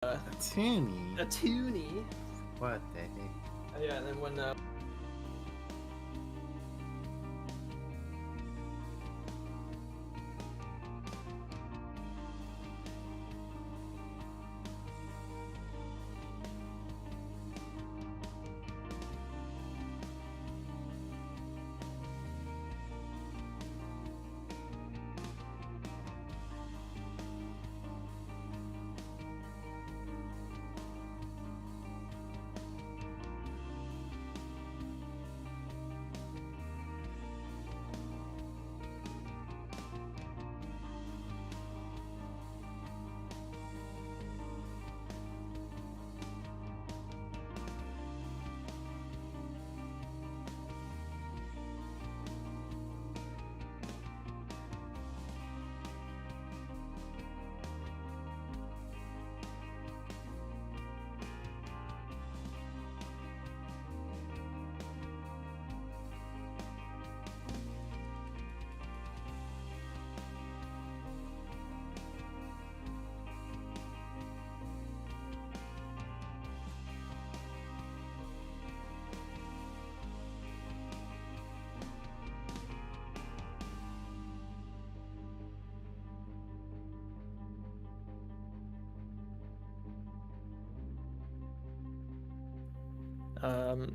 A toonie? A toonie. What the heck? Yeah, and then when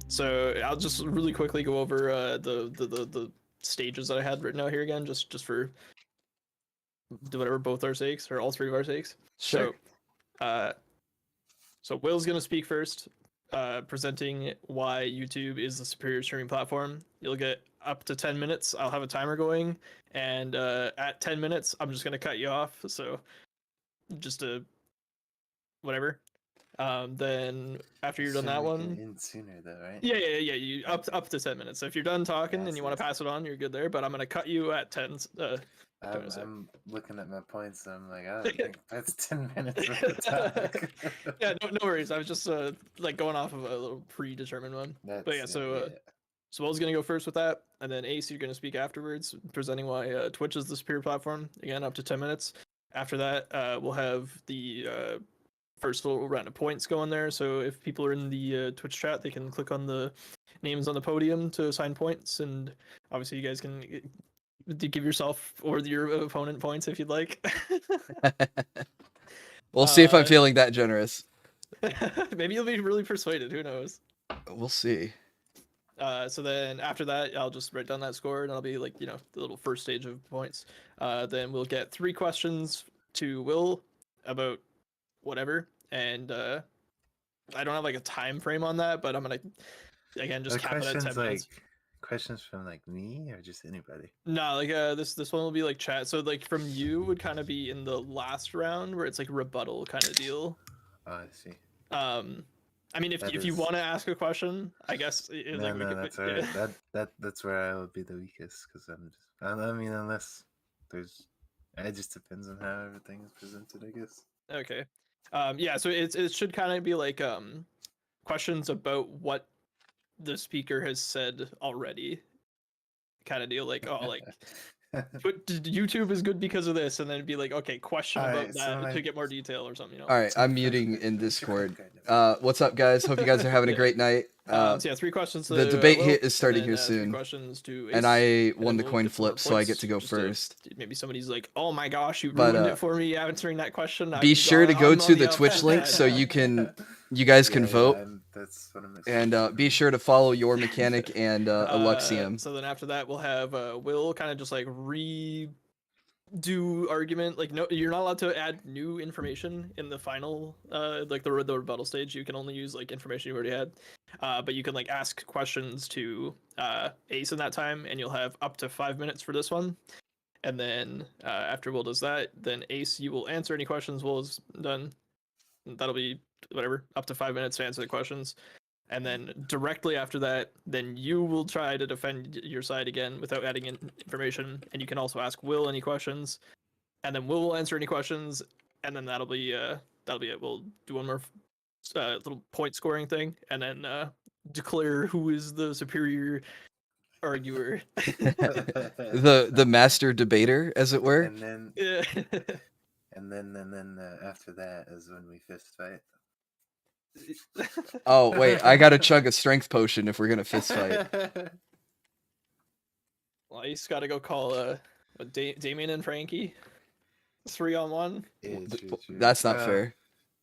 so I'll just really quickly go over the stages that I had written out here again, just for whatever both our sakes or all three of our sakes. Sure. So Will's gonna speak first, presenting why YouTube is the superior streaming platform. You'll get up to 10 minutes. I'll have a timer going, and at 10 minutes, I'm just gonna cut you off. So just whatever. Then after you're done that one, In sooner though, right? yeah, you up to 10 minutes. So if you're done talking and you want to pass it on, you're good there. But I'm gonna cut you at 10. I'm looking at my points and I'm like, I don't think that's 10 minutes of the topic. Yeah, no worries. I was just like going off of a little predetermined one. But yeah, so Will's gonna go first with that, and then Ace, you're gonna speak afterwards, presenting why Twitch is the superior platform. Again, up to 10 minutes. After that, we'll have the first little round of points going there. So if people are in the Twitch chat, they can click on the names on the podium to assign points, and obviously you guys can give yourself or your opponent points if you'd like. We'll see if I'm feeling that generous. Maybe you'll be really persuaded. Who knows? We'll see. So then after that, I'll just write down that score, and I'll be like, the little first stage of points. Then we'll get 3 questions to Will about whatever, and I don't have like a time frame on that, but I'm gonna again just cap it at 10 minutes. Questions from like me or just anybody? No, like this one will be like chat. So like from you would kind of be in the last round where it's like rebuttal kind of deal. Oh, I see. I mean, if you want to ask a question, I guess. That's all right. That's where I would be the weakest, because I mean, unless there's, it just depends on how everything is presented, I guess. Okay. Yeah. So it should kind of be like questions about what the speaker has said already, kind of deal. Like, oh, like, but YouTube is good because of this, and then it'd be like, okay, question about that to get more detail or something. All right, I'm muting in Discord. What's up, guys? Hope you guys are having a great night. So yeah, 3 questions. The debate is starting here soon. 3 questions to Ace, and I won the we'll coin get some more flip, so I get points to go just first. Maybe somebody's like, "Oh my gosh, you ruined it for me answering that question." Be sure to go to the Twitch link so you guys can vote. That's what I'm and be sure to follow your mechanic and Aluxium. So then after that, we'll have Will kind of just like redo argument. Like, no, you're not allowed to add new information in the final, like the rebuttal stage. You can only use like information you already had. But you can like ask questions to Ace in that time, and you'll have up to 5 minutes for this one. And then after Will does that, then Ace, you will answer any questions Will has done. That'll be whatever, up to 5 minutes to answer the questions. And then directly after that, then you will try to defend your side again without adding in information. And you can also ask Will any questions, and then Will will answer any questions. And then that'll be it. We'll do one more little point scoring thing, and then declare who is the superior arguer. the master debater, as it were. And then and then after that is when we fist fight. Oh wait, I gotta chug a strength potion if we're gonna fist fight. Well, I just gotta go call Damien and Frankie 3-on-1. Yeah, true. That's not fair.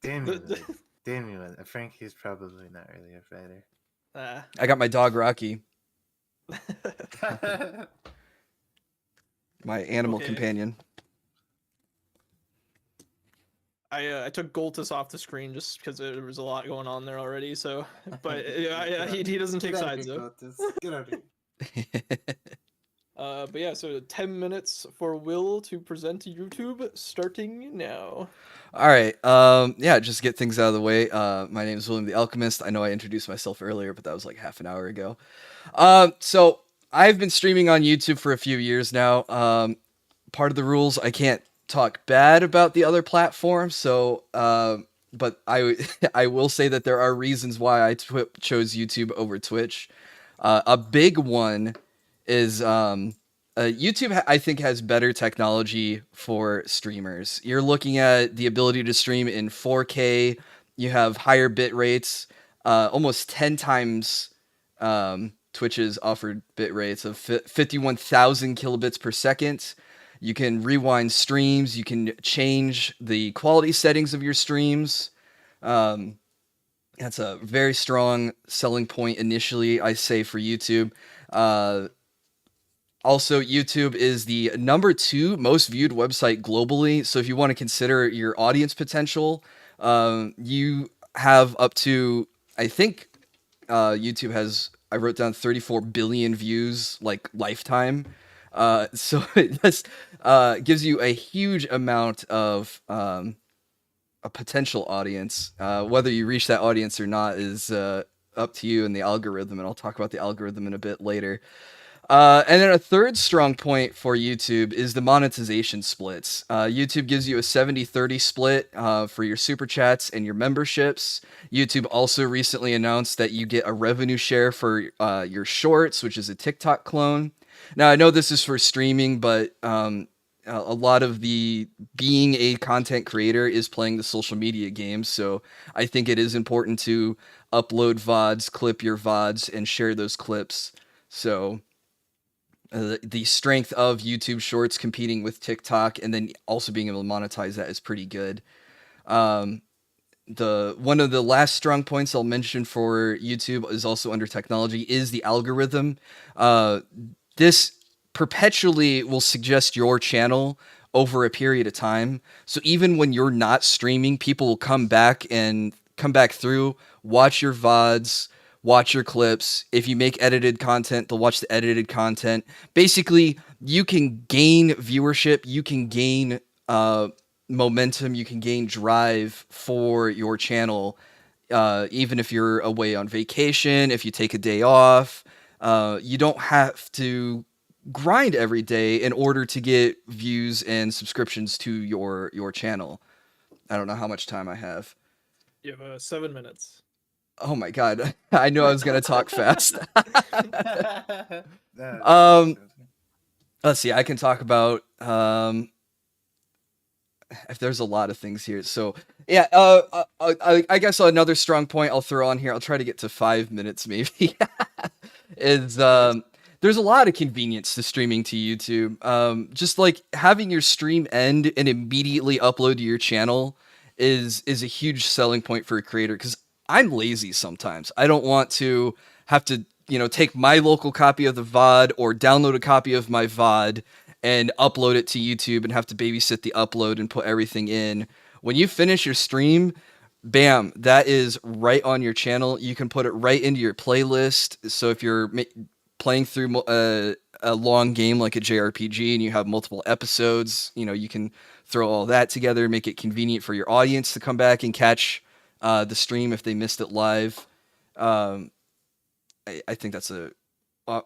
Damien, Frankie's probably not really a fighter. I got my dog Rocky, my animal companion. I took Goltus off the screen just because there was a lot going on there already. So, but he doesn't take sides though. Get out of here. But yeah, so 10 minutes for Will to present to YouTube, starting now. All right. Yeah, just get things out of the way. My name is William the Alchemist. I know I introduced myself earlier, but that was like half an hour ago. So I've been streaming on YouTube for a few years now. Part of the rules, I can't talk bad about the other platforms. So, but I will say that there are reasons why I chose YouTube over Twitch. A big one is YouTube, I think, has better technology for streamers. You're looking at the ability to stream in 4K. You have higher bit rates, almost 10 times Twitch's offered bit rates of 51,000 kilobits per second. You can rewind streams. You can change the quality settings of your streams. That's a very strong selling point initially, I say, for YouTube. Also, YouTube is the number 2 most viewed website globally. So if you want to consider your audience potential, you have up to, I think YouTube has, I wrote down 34 billion views, like lifetime. So it just gives you a huge amount of a potential audience. Whether you reach that audience or not is up to you and the algorithm, and I'll talk about the algorithm in a bit later. And then a third strong point for YouTube is the monetization splits. YouTube gives you a 70-30 split for your super chats and your memberships. YouTube also recently announced that you get a revenue share for your shorts, which is a TikTok clone. Now, I know this is for streaming, but a lot of the being a content creator is playing the social media game. So I think it is important to upload VODs, clip your VODs, and share those clips. So the strength of YouTube Shorts competing with TikTok and then also being able to monetize that is pretty good. One of the last strong points I'll mention for YouTube is also under technology is the algorithm. This perpetually will suggest your channel over a period of time. So even when you're not streaming, people will come back through, watch your VODs, watch your clips. If you make edited content, they'll watch the edited content. Basically, you can gain viewership, you can gain momentum, you can gain drive for your channel, even if you're away on vacation, if you take a day off. You don't have to grind every day in order to get views and subscriptions to your channel. I don't know how much time I have. You have 7 minutes. Oh my god, I knew I was gonna talk fast. Let's see, I can talk about if there's a lot of things here. So yeah, I guess another strong point I'll throw on here, I'll try to get to 5 minutes maybe, is there's a lot of convenience to streaming to YouTube. Just like having your stream end and immediately upload to your channel is a huge selling point for a creator, because I'm lazy sometimes. I don't want to have to, take my local copy of the VOD or download a copy of my VOD and upload it to YouTube and have to babysit the upload and put everything in. When you finish your stream, bam, that is right on your channel. You can put it right into your playlist. So if you're playing through a long game like a JRPG and you have multiple episodes, you can throw all that together, make it convenient for your audience to come back and catch the stream if they missed it live. I think that's a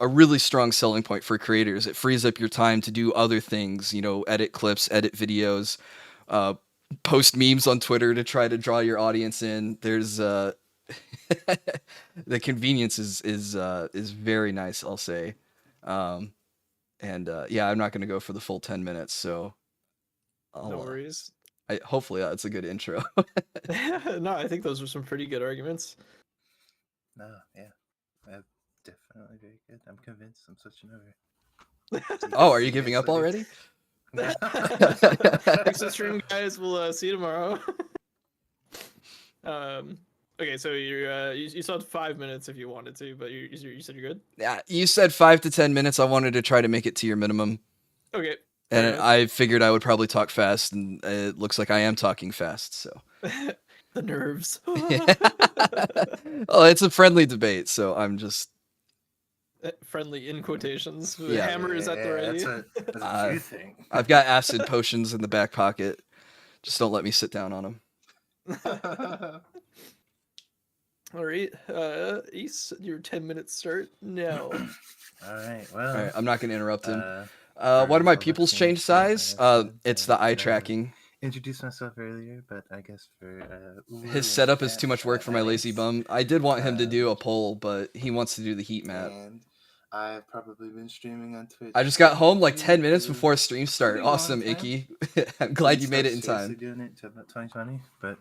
really strong selling point for creators. It frees up your time to do other things, edit clips, edit videos, post memes on Twitter to try to draw your audience in. There's the convenience is very nice, I'll say. Yeah, I'm not going to go for the full 10 minutes, so No worries. Hopefully that's a good intro. No, I think those are some pretty good arguments. No, yeah, definitely very good. I'm convinced. I'm switching over. Oh, are See you you giving guys up later. already? Thanks for the stream, guys. We'll see you tomorrow. Okay, so you still had 5 minutes if you wanted to, but you said you're good. Yeah, you said 5 to 10 minutes. I wanted to try to make it to your minimum. Okay. And fair I figured I would probably talk fast, and it looks like I am talking fast. So, enough. The nerves. well, it's a friendly debate, so I'm just Friendly in quotations. The Yeah. hammer is at the ready. That's what you think. I've got acid potions in the back pocket. Just don't let me sit down on them. All right, Ace, your 10 minutes start now. All right. Well, All right, I'm not going to interrupt him. for What are my Alexian pupils change students, size? I It's the eye said, tracking. Introduced myself earlier, but I guess for Ulu His in setup the is chat, too much work for my lazy Alex, bum. I did want him to do a poll, but he wants to do the heat map. and I've probably been streaming on Twitch. I just got home like for 10 minutes a before stream start. pretty long Awesome, time. Icky. I'm glad you made it in Seriously time. doing it to about 2020, but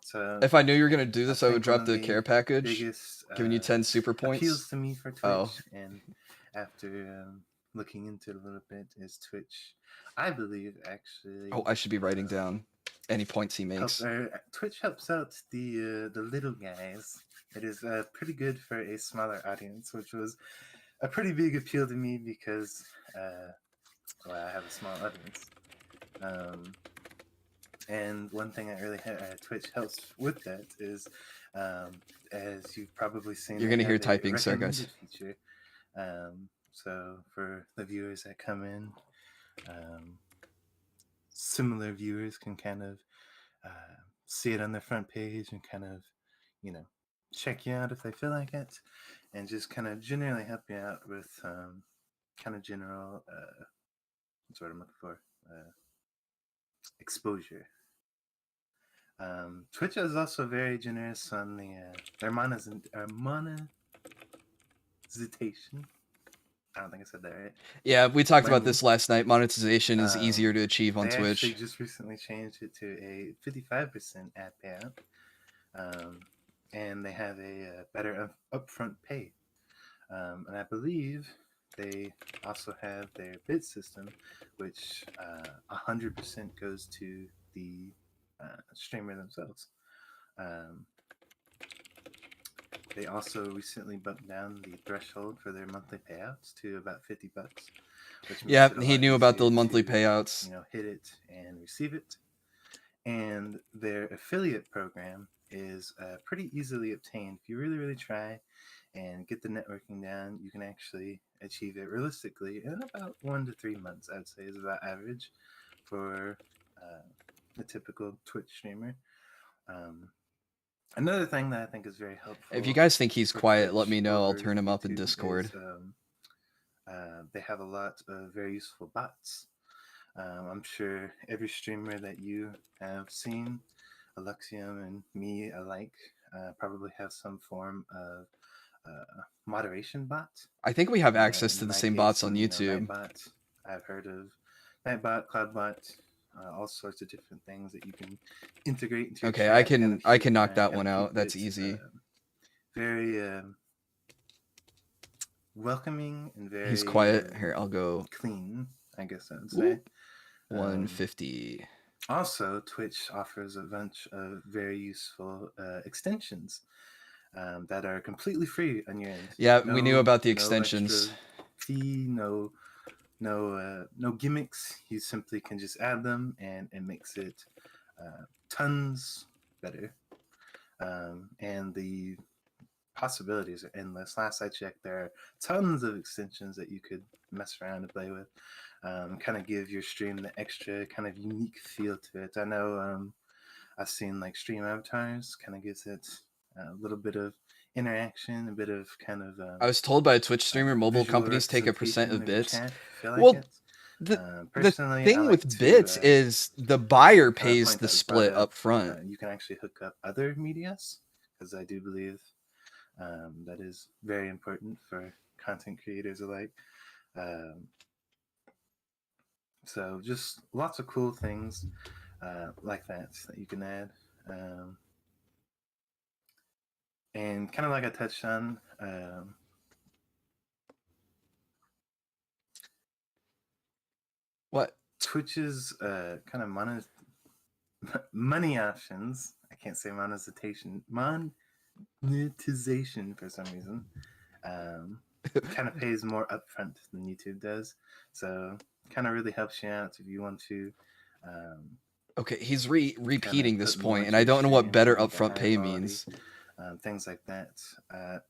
so If I knew you were going to do this, I would think drop one the of care package, biggest giving you 10 super appeals points. to me for Twitch, Oh. and after looking into it a little bit, is Twitch. I believe actually. Oh, I should be writing down any points he makes. Twitch helps out the little guys. It is pretty good for a smaller audience, which was a pretty big appeal to me because well, I have a small audience. And one thing that really Twitch helps with that is, as you've probably seen, You're going to hear typing, sorry guys. Feature. So for the viewers that come in, similar viewers can kind of see it on the front page and kind of, check you out if they feel like it, and just kind of generally help you out with kind of general, what's what I'm looking for, exposure. Twitch is also very generous on the their monetization. I don't think I said that right. Yeah, we talked about this last night. Monetization is easier to achieve on they Twitch. They just recently changed it to a 55% ad payout, and they have a better upfront pay. And I believe they also have their bid system, which 100% goes to the streamer themselves. They also recently bumped down the threshold for their monthly payouts to about $50. Yeah, he knew about the monthly payouts. Hit it and receive it. And their affiliate program is pretty easily obtained. If you really, really try and get the networking down, you can actually achieve it realistically in about 1 to 3 months. I'd say is about average for a typical Twitch streamer. Another thing that I think is very helpful. If you guys think he's quiet, Twitch let me know. I'll over turn him up in YouTube Discord. is, they have a lot of very useful bots. I'm sure every streamer that you have seen, Alexium and me alike, probably have some form of moderation bot. I think we have access to the same bots on YouTube. Nightbot. I've heard of Nightbot, Cloudbot, all sorts of different things that you can integrate into. Okay, chat I can knock that one out. That's easy. Very welcoming and very. He's quiet. Here, I'll go clean. I guess I would say. 150. Also, Twitch offers a bunch of very useful extensions that are completely free on your end. Yeah, we knew about the extensions. No fee, no gimmicks. You simply can just add them, and it makes it tons better. And the possibilities are endless. Last I checked, there are tons of extensions that you could mess around and play with. Kind of give your stream the extra kind of unique feel to it. I know I've seen like stream avatars kind of gives it a little bit of interaction, a bit of kind of. I was told by a Twitch streamer, mobile companies take a % of bits. Well, the thing with bits is the buyer pays the split up front. You can actually hook up other medias, because I do believe that is very important for content creators alike. So just lots of cool things like that you can add. And kind of like I touched on, What? Twitch's kind of money options. I can't say monetization for some reason. Kind of pays more upfront than YouTube does, so kind of really helps you out if you want to. Okay, he's repeating this put more point, and into I your don't know what stream better to make it upfront high pay quality, means. things like that.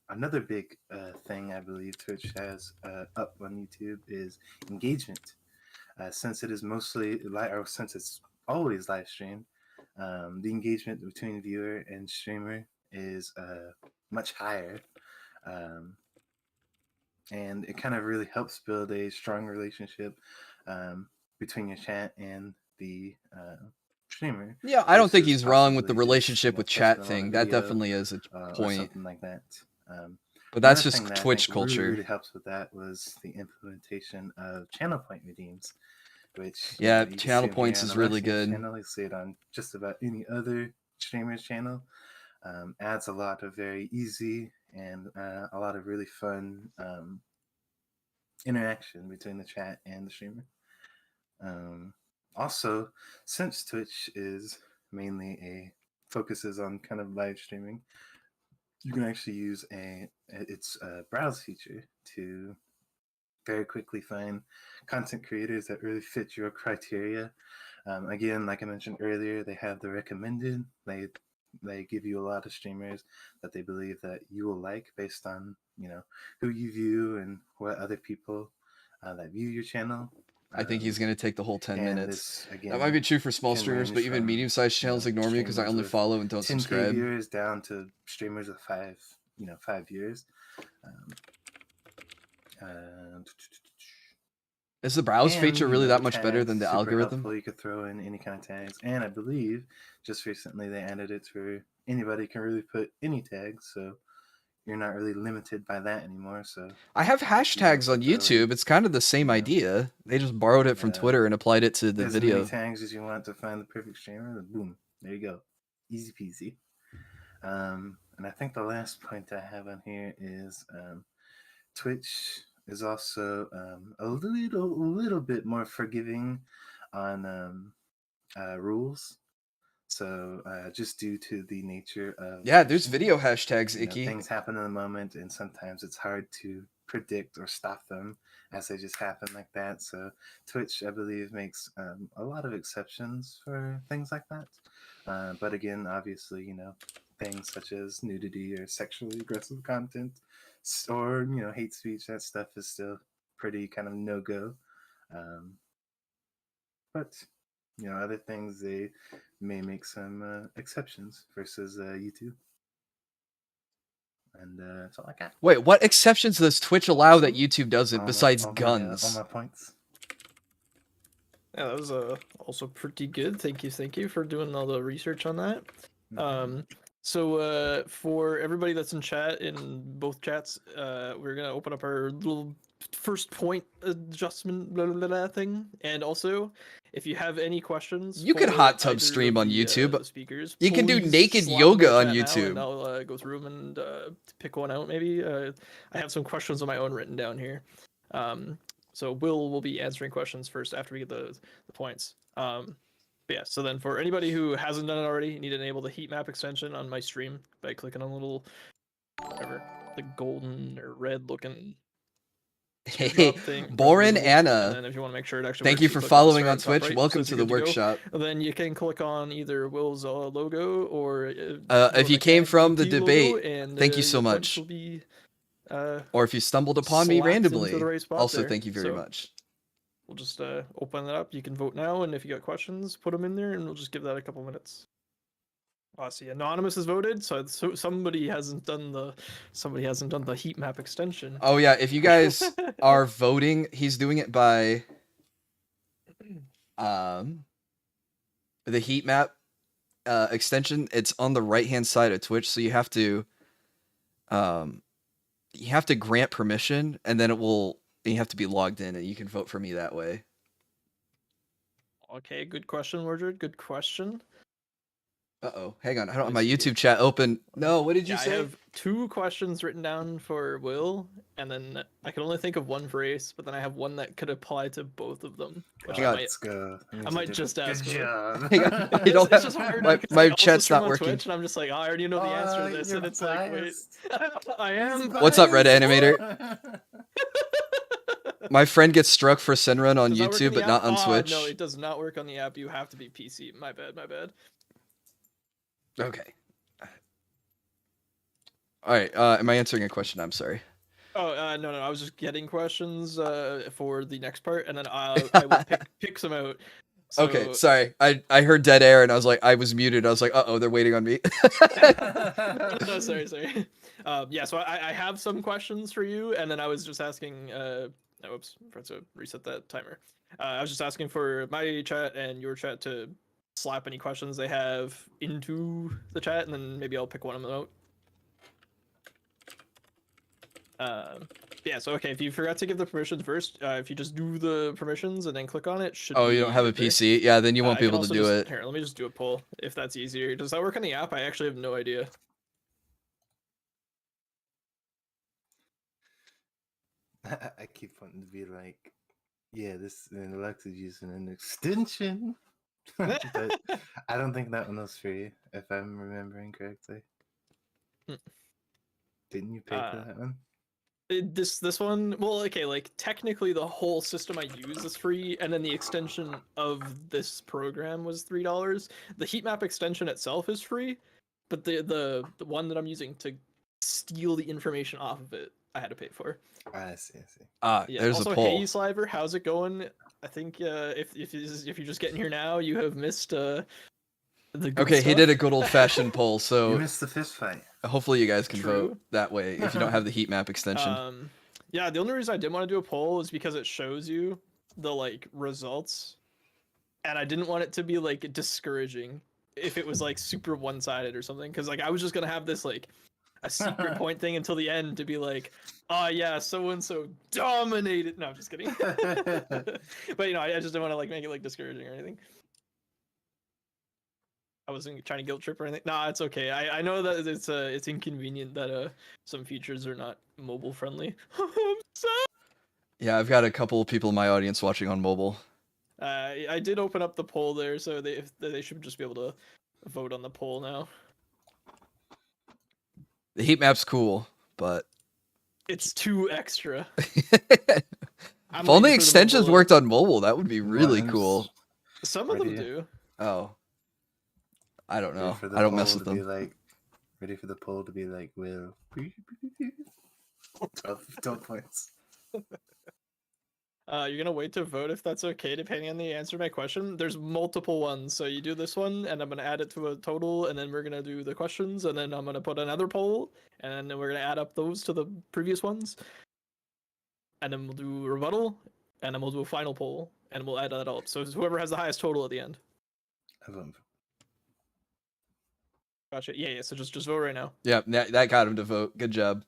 Another big thing I believe Twitch has up on YouTube is engagement. Since it is mostly or since it's always live streamed, the engagement between viewer and streamer is much higher, and it kind of really helps build a strong relationship between your chat and the streamer. Yeah, I don't think versus he's wrong with the possibly just, relationship with chat posting on thing. a That video, definitely is a or point. something like that. But that's Another just thing that I Twitch think really, culture. really helps with that was the implementation of channel point redeems, which Yeah, you can channel see 'em points here is on really Alexia's good. channel. You see it on just about any other streamer's channel. Adds a lot of very easy and a lot of really fun interaction between the chat and the streamer. Also, since Twitch is mainly focuses on kind of live streaming, you can actually use its browse feature to very quickly find content creators that really fit your criteria. Again, like I mentioned earlier, they have the recommended. They give you a lot of streamers that they believe that you will like based on who you view and what other people that view your channel. I think he's going to take the whole 10 minutes. This, again, That might be true for small can streamers, range but even from, medium-sized channels ignore me because I streamers only with follow and don't 10K subscribe. viewers down to streamers with 5 years. Is the browse feature really that much better than the super algorithm? Helpful. You could throw in any kind of tags, and I believe just recently they added it to anybody can really put any tags, so you're not really limited by that anymore. So I have hashtags on YouTube. It's kind of the same you know, idea. They just borrowed it from Twitter and applied it to the as video. many tags as you want to find the perfect streamer, then boom, there you go, easy peasy. And I think the last point I have on here is Twitch is also a little bit more forgiving on rules. So just due to the nature of there's video hashtags, Icky. Things happen in the moment, and sometimes it's hard to predict or stop them as they just happen like that. So Twitch, I believe, makes a lot of exceptions for things like that. But again, obviously, things such as nudity or sexually aggressive content or hate speech, that stuff is still pretty kind of no-go. But other things, they may make some exceptions versus YouTube. And that's all I got. Wait, what exceptions does Twitch allow that YouTube doesn't besides guns? All my points. Yeah, that was also pretty good. Thank you for doing all the research on that. So for everybody that's in chat, in both chats, we're gonna open up our little first point adjustment thing, and also if you have any questions, you could hot tub stream on YouTube. Speakers, you can do naked yoga on YouTube. And I'll go through them and pick one out. Maybe I have some questions of my own written down here. So we'll be answering questions first after we get the points. But yeah, so then for anybody who hasn't done it already, you need to enable the heat map extension on my stream by clicking on the little, whatever, the golden or red looking Hey, Borin Anna. And then if you want to make sure it actually thank works, you for following on Twitch. Right, welcome to the workshop. Then you can click on either Will's logo or if you came from the debate, and, thank you so much. Will be, or if you stumbled upon me randomly, right also there. Thank you very much. We'll just open it up. You can vote now, and if you got questions, put them in there, and we'll just give that a couple minutes. See, Anonymous has voted, so somebody hasn't done the heat map extension. Oh yeah, if you guys are voting, he's doing it by the heat map extension. It's on the right hand side of Twitch, so you have to grant permission, and then you have to be logged in, and you can vote for me that way. Okay, good question, Mordred. Good question. Uh-oh. Hang on. I don't have Let my me see. YouTube chat open. No, what did you Yeah, I say? have 2 questions written down for Will, and then I can only think of one for Ace, but then I have one that could apply to both of them, which Hang I on. might Let's go. I might just ask Good Will. job. Hang on. I It's, don't it's have just hard my, because my I also chat's stream not on working. Twitch, and I'm just like, oh, I already know the answer to this, You're and it's like, wait, biased. I am. What's up, Red Biased. Animator? My friend gets struck for Sinrun on Does that work on YouTube, the but not app? on Oh, Twitch. no, it does not work on the app. You have to be PC. My bad. My bad. Okay. All right. Am I answering a question? I'm sorry. Oh, no. I was just getting questions for the next part, and then I will pick some out. So, Okay, sorry. I heard dead air and I was like, I was muted. I was like, uh-oh, they're waiting on me. no, sorry. Yeah, so I have some questions for you, and then I was just asking. Oops, I forgot to reset that timer. I was just asking for my chat and your chat to slap any questions they have into the chat, and then maybe I'll pick one of them out. Yeah, so okay, if you forgot to give the permissions first, if you just do the permissions and then click on it, should Oh, be you don't have a good there. PC? Yeah, then you won't I be can able to also do just, it. Here, let me just do a poll if that's easier. Does that work on the app? I actually have no idea. I keep wanting to be like, yeah, this Alexa's using an extension. But I don't think that one was free, if I'm remembering correctly. Didn't you pay for that one? This one, well, okay, like technically the whole system I use is free, and then the extension of this program was $3. The heat map extension itself is free, but the one that I'm using to steal the information off of it, I had to pay for. I see. Yeah. There's Also, a poll. hey Sliver, how's it going? I think if you're just getting here now, you have missed the good Okay, stuff. he did a good old-fashioned poll, You so missed the fist fight. hopefully you guys can True. vote that way if you don't have the heat map extension. Yeah, the only reason I didn't want to do a poll is because it shows you the like results, and I didn't want it to be like discouraging if it was like super one-sided or something, because like I was just gonna have this like a secret point thing until the end to be like, oh yeah, so and so dominated. No, I'm just kidding. But you know, I just didn't want to like make it like discouraging or anything. I wasn't trying to guilt trip or anything. Nah, it's okay. I know that it's inconvenient that some features are not mobile friendly. I'm sorry. Yeah, I've got a couple of people in my audience watching on mobile. I did open up the poll there, so they should just be able to vote on the poll now. The heat map's cool, but It's too extra. if only extensions worked on mobile, that would be really cool. Some of them do. Oh, I don't know. Ready for the I don't mess poll with to be them. like, ready for the poll to be like, Will. 12 points. You're gonna wait to vote if that's okay, depending on the answer to my question. There's multiple ones, so you do this one, and I'm gonna add it to a total, and then we're gonna do the questions, and then I'm gonna put another poll, and then we're gonna add up those to the previous ones, and then we'll do a rebuttal, and then we'll do a final poll, and we'll add that all up. So it's whoever has the highest total at the end. Gotcha. Yeah. So just vote right now. Yeah, that got him to vote. Good job.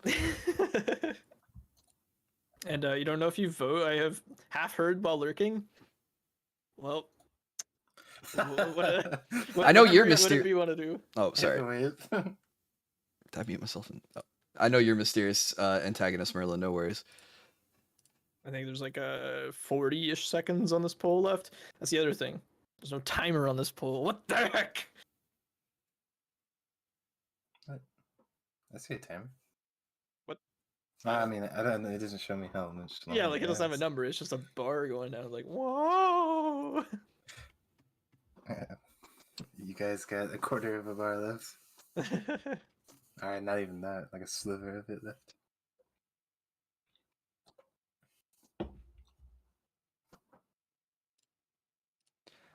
And you don't know if you vote. I have half heard while lurking. Well, I know you're whatever you want to do. Oh, sorry. Did I mute myself? Oh. I know you're mysterious antagonist, Merlin. No worries. I think there's like 40-ish seconds on this poll left. That's the other thing. There's no timer on this poll. What the heck? I see a timer. What? I mean, I don't know. It doesn't show me how much. Yeah, like it doesn't have a number. It's just a bar going down. Like, whoa. You guys got a quarter of a bar left. All right, not even that. Like a sliver of it left.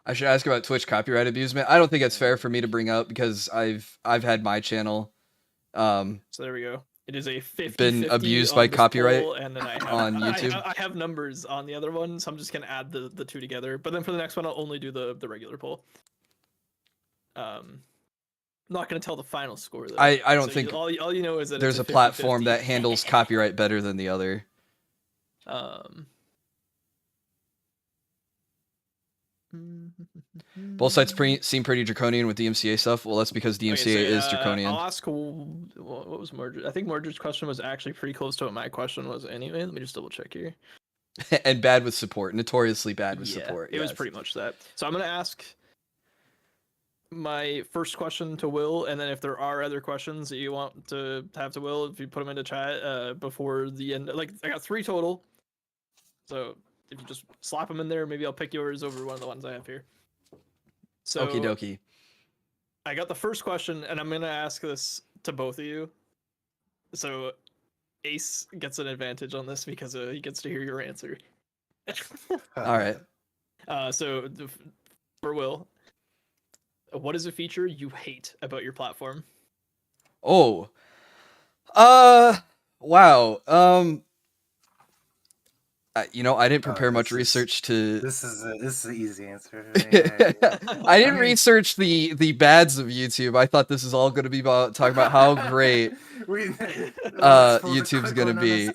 I should ask about Twitch copyright abusement. I don't think it's fair for me to bring up because I've had my channel. So there we go. It is a 50 been abused by copyright poll, and then I have, on YouTube. I have numbers on the other one, so I'm just gonna add the two together. But then for the next one, I'll only do the regular poll. Not gonna tell the final score though. I don't think all you know is that there's it's a platform that handles copyright better than the other. Both sides seem pretty draconian with DMCA stuff. Well, that's because DMCA is draconian. I'll ask what was Mordred. I think Mordred's question was actually pretty close to what my question was anyway. Let me just double check here. And bad with support, notoriously bad with support. It was pretty much that. So I'm gonna ask my first question to Will, and then if there are other questions that you want to have to Will, if you put them into chat before the end. Like I got 3 total, so if you just slap them in there, maybe I'll pick yours over one of the ones I have here. So Okie dokie. I got the first question, and I'm gonna ask this to both of you. So Ace gets an advantage on this because he gets to hear your answer. All right. So for Will, what is a feature you hate about your platform? Oh. Wow. I didn't prepare much research to. This is an easy answer. I didn't research the bads of YouTube. I thought this is all going to be about talking about how great YouTube's going to be.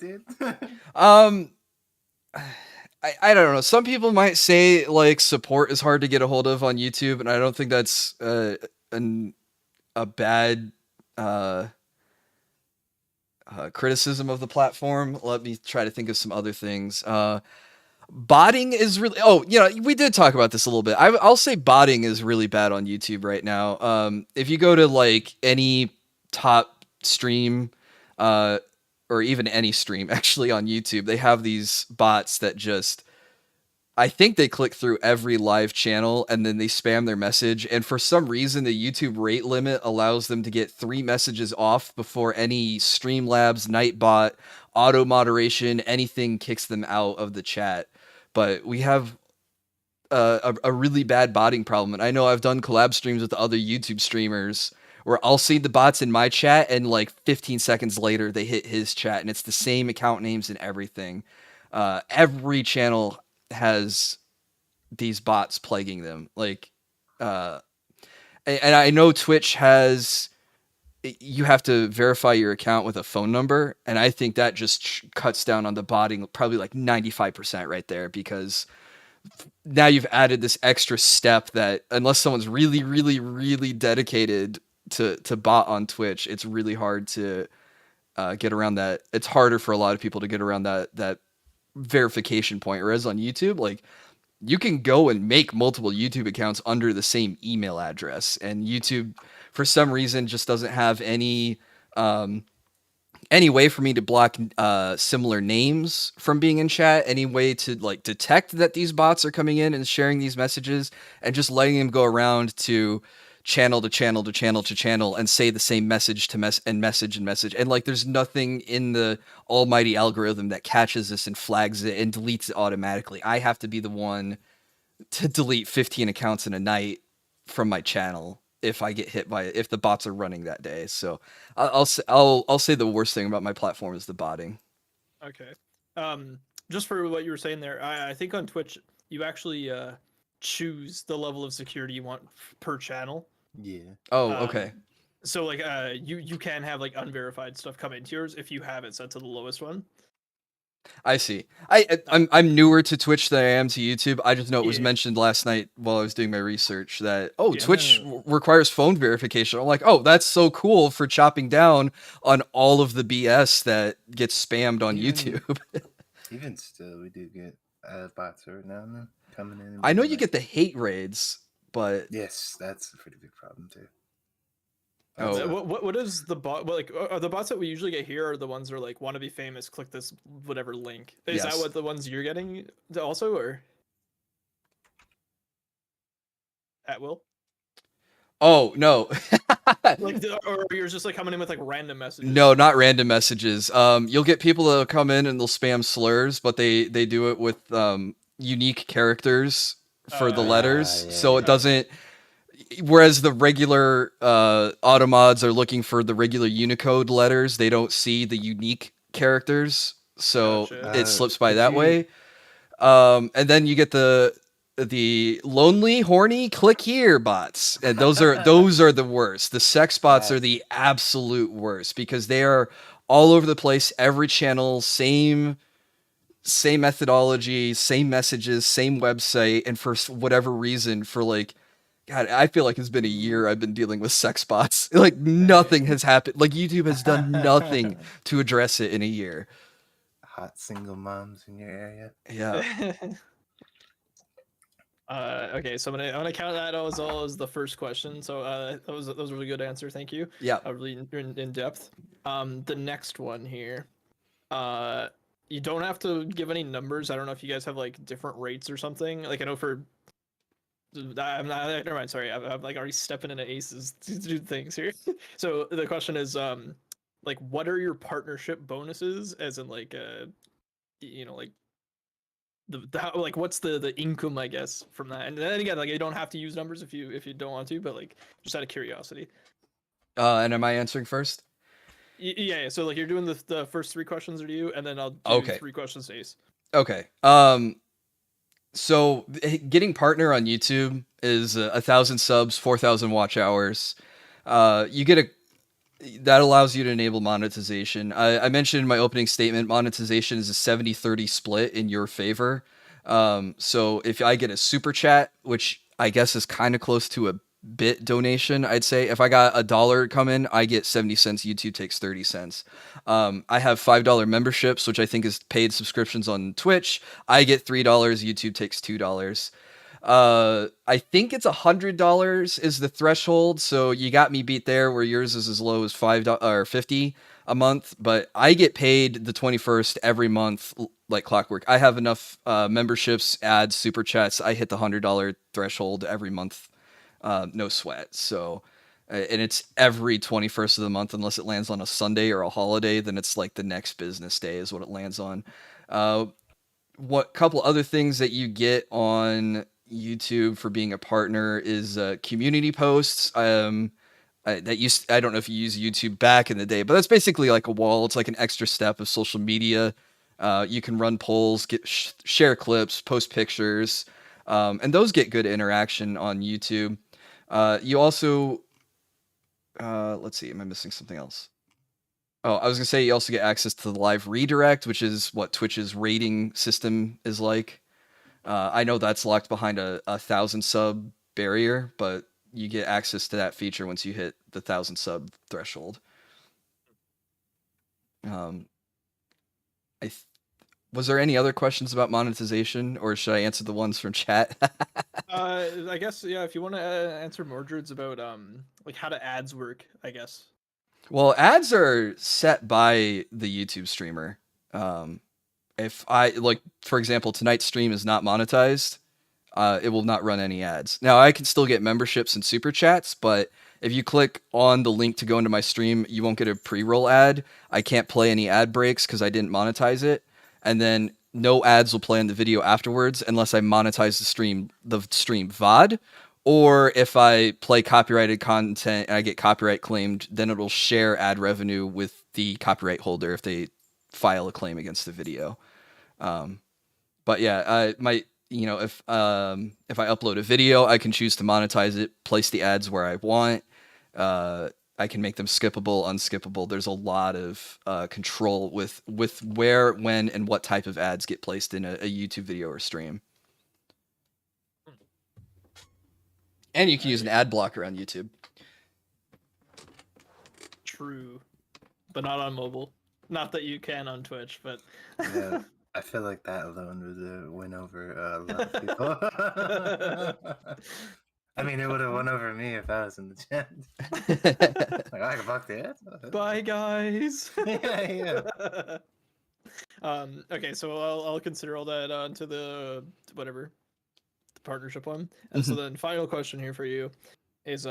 I don't know. Some people might say like support is hard to get a hold of on YouTube, and I don't think that's a bad criticism of the platform. Let me try to think of some other things. Botting is really. Oh, we did talk about this a little bit. I'll say botting is really bad on YouTube right now. If you go to like any top stream, or even any stream actually on YouTube, they have these bots that just, I think they click through every live channel and then they spam their message. And for some reason, the YouTube rate limit allows them to get 3 messages off before any Streamlabs, Nightbot, auto moderation, anything kicks them out of the chat. But we have a really bad botting problem. And I know I've done collab streams with other YouTube streamers where I'll see the bots in my chat and like 15 seconds later they hit his chat and it's the same account names and everything. Every channel has these bots plaguing them. Like, and I know Twitch has, you have to verify your account with a phone number. And I think that just cuts down on the botting probably like 95% right there, because now you've added this extra step that unless someone's really, really, really dedicated to bot on Twitch, it's really hard to get around that. It's harder for a lot of people to get around that verification point. Whereas on YouTube, like, you can go and make multiple YouTube accounts under the same email address, and YouTube for some reason just doesn't have any way for me to block similar names from being in chat, any way to like detect that these bots are coming in and sharing these messages and just letting them go around to channel to channel to channel to channel and say the same message to message. And like, there's nothing in the almighty algorithm that catches this and flags it and deletes it automatically. I have to be the one to delete 15 accounts in a night from my channel if I get hit by it, if the bots are running that day. So I'll say the worst thing about my platform is the botting. Okay. Just for what you were saying there, I think on Twitch you actually choose the level of security you want per channel. Yeah. Oh, okay. So like you can have like unverified stuff come into yours if you have it set to the lowest one. I see. I'm newer to Twitch than I am to YouTube. I just know it was mentioned last night while I was doing my research that Twitch requires phone verification. I'm like, oh, that's so cool for chopping down on all of the BS that gets spammed on YouTube. Even still, we do get bots every now and then coming in. I know you get the hate raids, but yes, that's a pretty big problem too. What is the bot? Like, are the bots that we usually get here are the ones that are like, want to be famous, click this whatever link? Is that what the ones you're getting also, or at will? Oh no. Like, or you're just like coming in with like random messages? No, not random messages. You'll get people that'll come in and they'll spam slurs, but they do it with unique characters for the letters, so it doesn't. Whereas the regular automods are looking for the regular Unicode letters, they don't see the unique characters, so it slips by that way. And then you get the lonely, horny, click here bots, and those are the worst. The sex bots are the absolute worst because they are all over the place, every channel, same same methodology, same messages, same website, and for whatever reason, for like, God, I feel like it's been a year I've been dealing with sex bots. Like nothing has happened. Like YouTube has done nothing to address it in a year. Hot single moms in your area. Yeah. Okay, so I'm gonna count that as the first question. So that was a really good answer. Thank you. Yeah. Really in depth. The next one here. You don't have to give any numbers. I don't know if you guys have like different rates or something. Like I know for I'm not. Never mind. Sorry, I'm like already stepping into Ace's to do things here. So the question is, like, what are your partnership bonuses? As in, like, like like what's the income, I guess, from that? And then again, like, you don't have to use numbers if you don't want to, but like, just out of curiosity. And am I answering first? Yeah. So like, you're doing the first three questions are to you, and then I'll do Okay. 3 questions to Ace. Okay. So getting partner on YouTube is 1,000 subs, 4,000 watch hours. You get that allows you to enable monetization. I mentioned in my opening statement, monetization is a 70-30 split in your favor. So if I get a super chat, which I guess is kind of close to a bit donation, I'd say if I got $1 come in, I get 70 cents. YouTube takes 30 cents. I have $5 memberships, which I think is paid subscriptions on Twitch. I get $3. YouTube takes $2. I think it's $100 is the threshold, so you got me beat there, where yours is as low as $5 or $50 a month. But I get paid the 21st every month, like clockwork. I have enough memberships, ads, super chats. I hit the $100 threshold every month, no sweat. So, and it's every 21st of the month, unless it lands on a Sunday or a holiday. Then it's like the next business day is what it lands on. What couple other things that you get on YouTube for being a partner is community posts. I don't know if you use YouTube back in the day, but that's basically like a wall. It's like an extra step of social media. You can run polls, share clips, post pictures, and those get good interaction on YouTube. You also, let's see, am I missing something else? Oh, I was gonna say you also get access to the live redirect, which is what Twitch's rating system is like. I know that's locked behind a 1,000 sub barrier, but you get access to that feature once you hit the 1,000 sub threshold. Was there any other questions about monetization, or should I answer the ones from chat? I guess, yeah, if you want to answer Mordred's about like how do ads work, I guess. Well, ads are set by the YouTube streamer. If I, like, for example, tonight's stream is not monetized, it will not run any ads. Now, I can still get memberships and super chats, but if you click on the link to go into my stream, you won't get a pre-roll ad. I can't play any ad breaks because I didn't monetize it. And then no ads will play on the video afterwards unless I monetize the stream VOD. Or if I play copyrighted content and I get copyright claimed, then it'll share ad revenue with the copyright holder if they file a claim against the video. But yeah, I might, if I upload a video, I can choose to monetize it, place the ads where I want. I can make them skippable, unskippable. There's a lot of control with where, when, and what type of ads get placed in a YouTube video or stream. And you can use an ad blocker on YouTube. True, but not on mobile. Not that you can on Twitch, but Yeah, I feel like that alone would win over a lot of people. I mean, it would have won over me if I was in the chat. Like, I can block the ads. Bye, guys. Yeah. Okay, so I'll consider all that onto the whatever the partnership one. And so then final question here for you is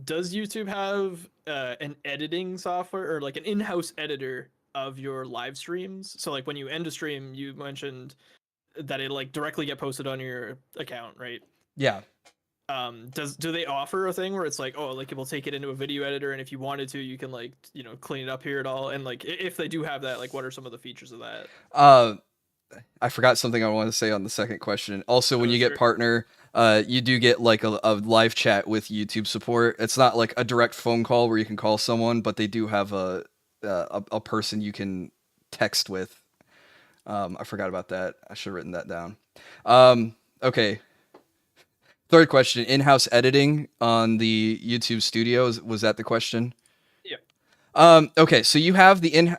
does YouTube have an editing software or like an in-house editor of your live streams? So like when you end a stream, you mentioned that it like directly get posted on your account, right? Yeah. Do they offer a thing where it's like, oh, like it will take it into a video editor, and if you wanted to, you can like, clean it up here at all? And like, if they do have that, like, what are some of the features of that? I forgot something I want to say on the second question. Also, when you get partner, you do get like a live chat with YouTube support. It's not like a direct phone call where you can call someone, but they do have a person you can text with. I forgot about that. I should have written that down. Okay. Third question: in-house editing on the YouTube Studios. Was that the question? Okay, so you have the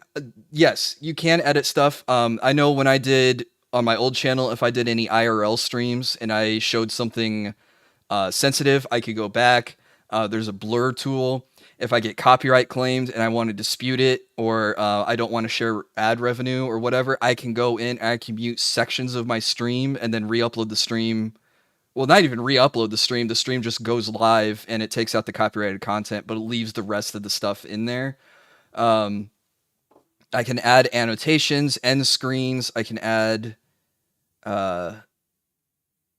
yes, you can edit stuff. I know when I did on my old channel, if I did any IRL streams and I showed something sensitive, I could go back. There's a blur tool. If I get copyright claimed and I want to dispute it, or I don't want to share ad revenue or whatever, I can go in and I can mute sections of my stream and then re-upload the stream. Well, not even re-upload the stream. The stream just goes live and it takes out the copyrighted content, but it leaves the rest of the stuff in there. I can add annotations, end screens. I can add. I'm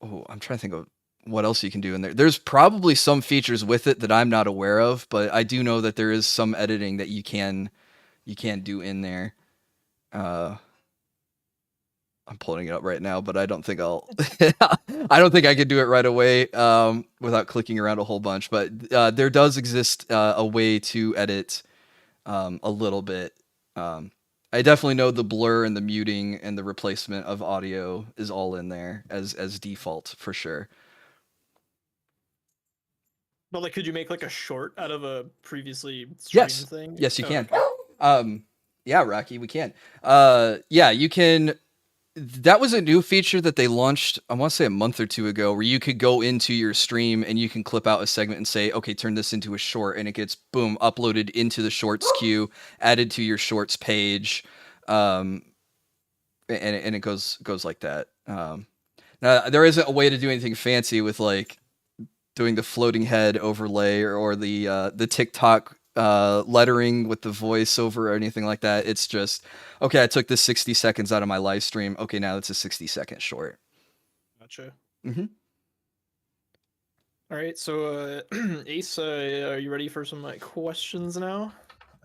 trying to think of what else you can do in there. There's probably some features with it that I'm not aware of, but I do know that there is some editing that you can do in there. I'm pulling it up right now, but I don't think I'll. I don't think I could do it right away without clicking around a whole bunch. But there does exist a way to edit a little bit. I definitely know the blur and the muting and the replacement of audio is all in there as default for sure. But like, could you make like a short out of a previously streamed thing? Yes, you can. Okay. Yeah, Rocky, we can. Yeah, you can. That was a new feature that they launched, I want to say a month or two ago, where you could go into your stream and you can clip out a segment and say, okay, turn this into a short, and it gets, boom, uploaded into the shorts queue, added to your shorts page, and it goes like that. Now, there isn't a way to do anything fancy with, like, doing the floating head overlay or the TikTok lettering with the voiceover or anything like that. It's just, okay, I took this 60 seconds out of my live stream. Okay, now it's a 60-second short. Gotcha. Mm-hmm. All right, so Ace, are you ready for some questions now?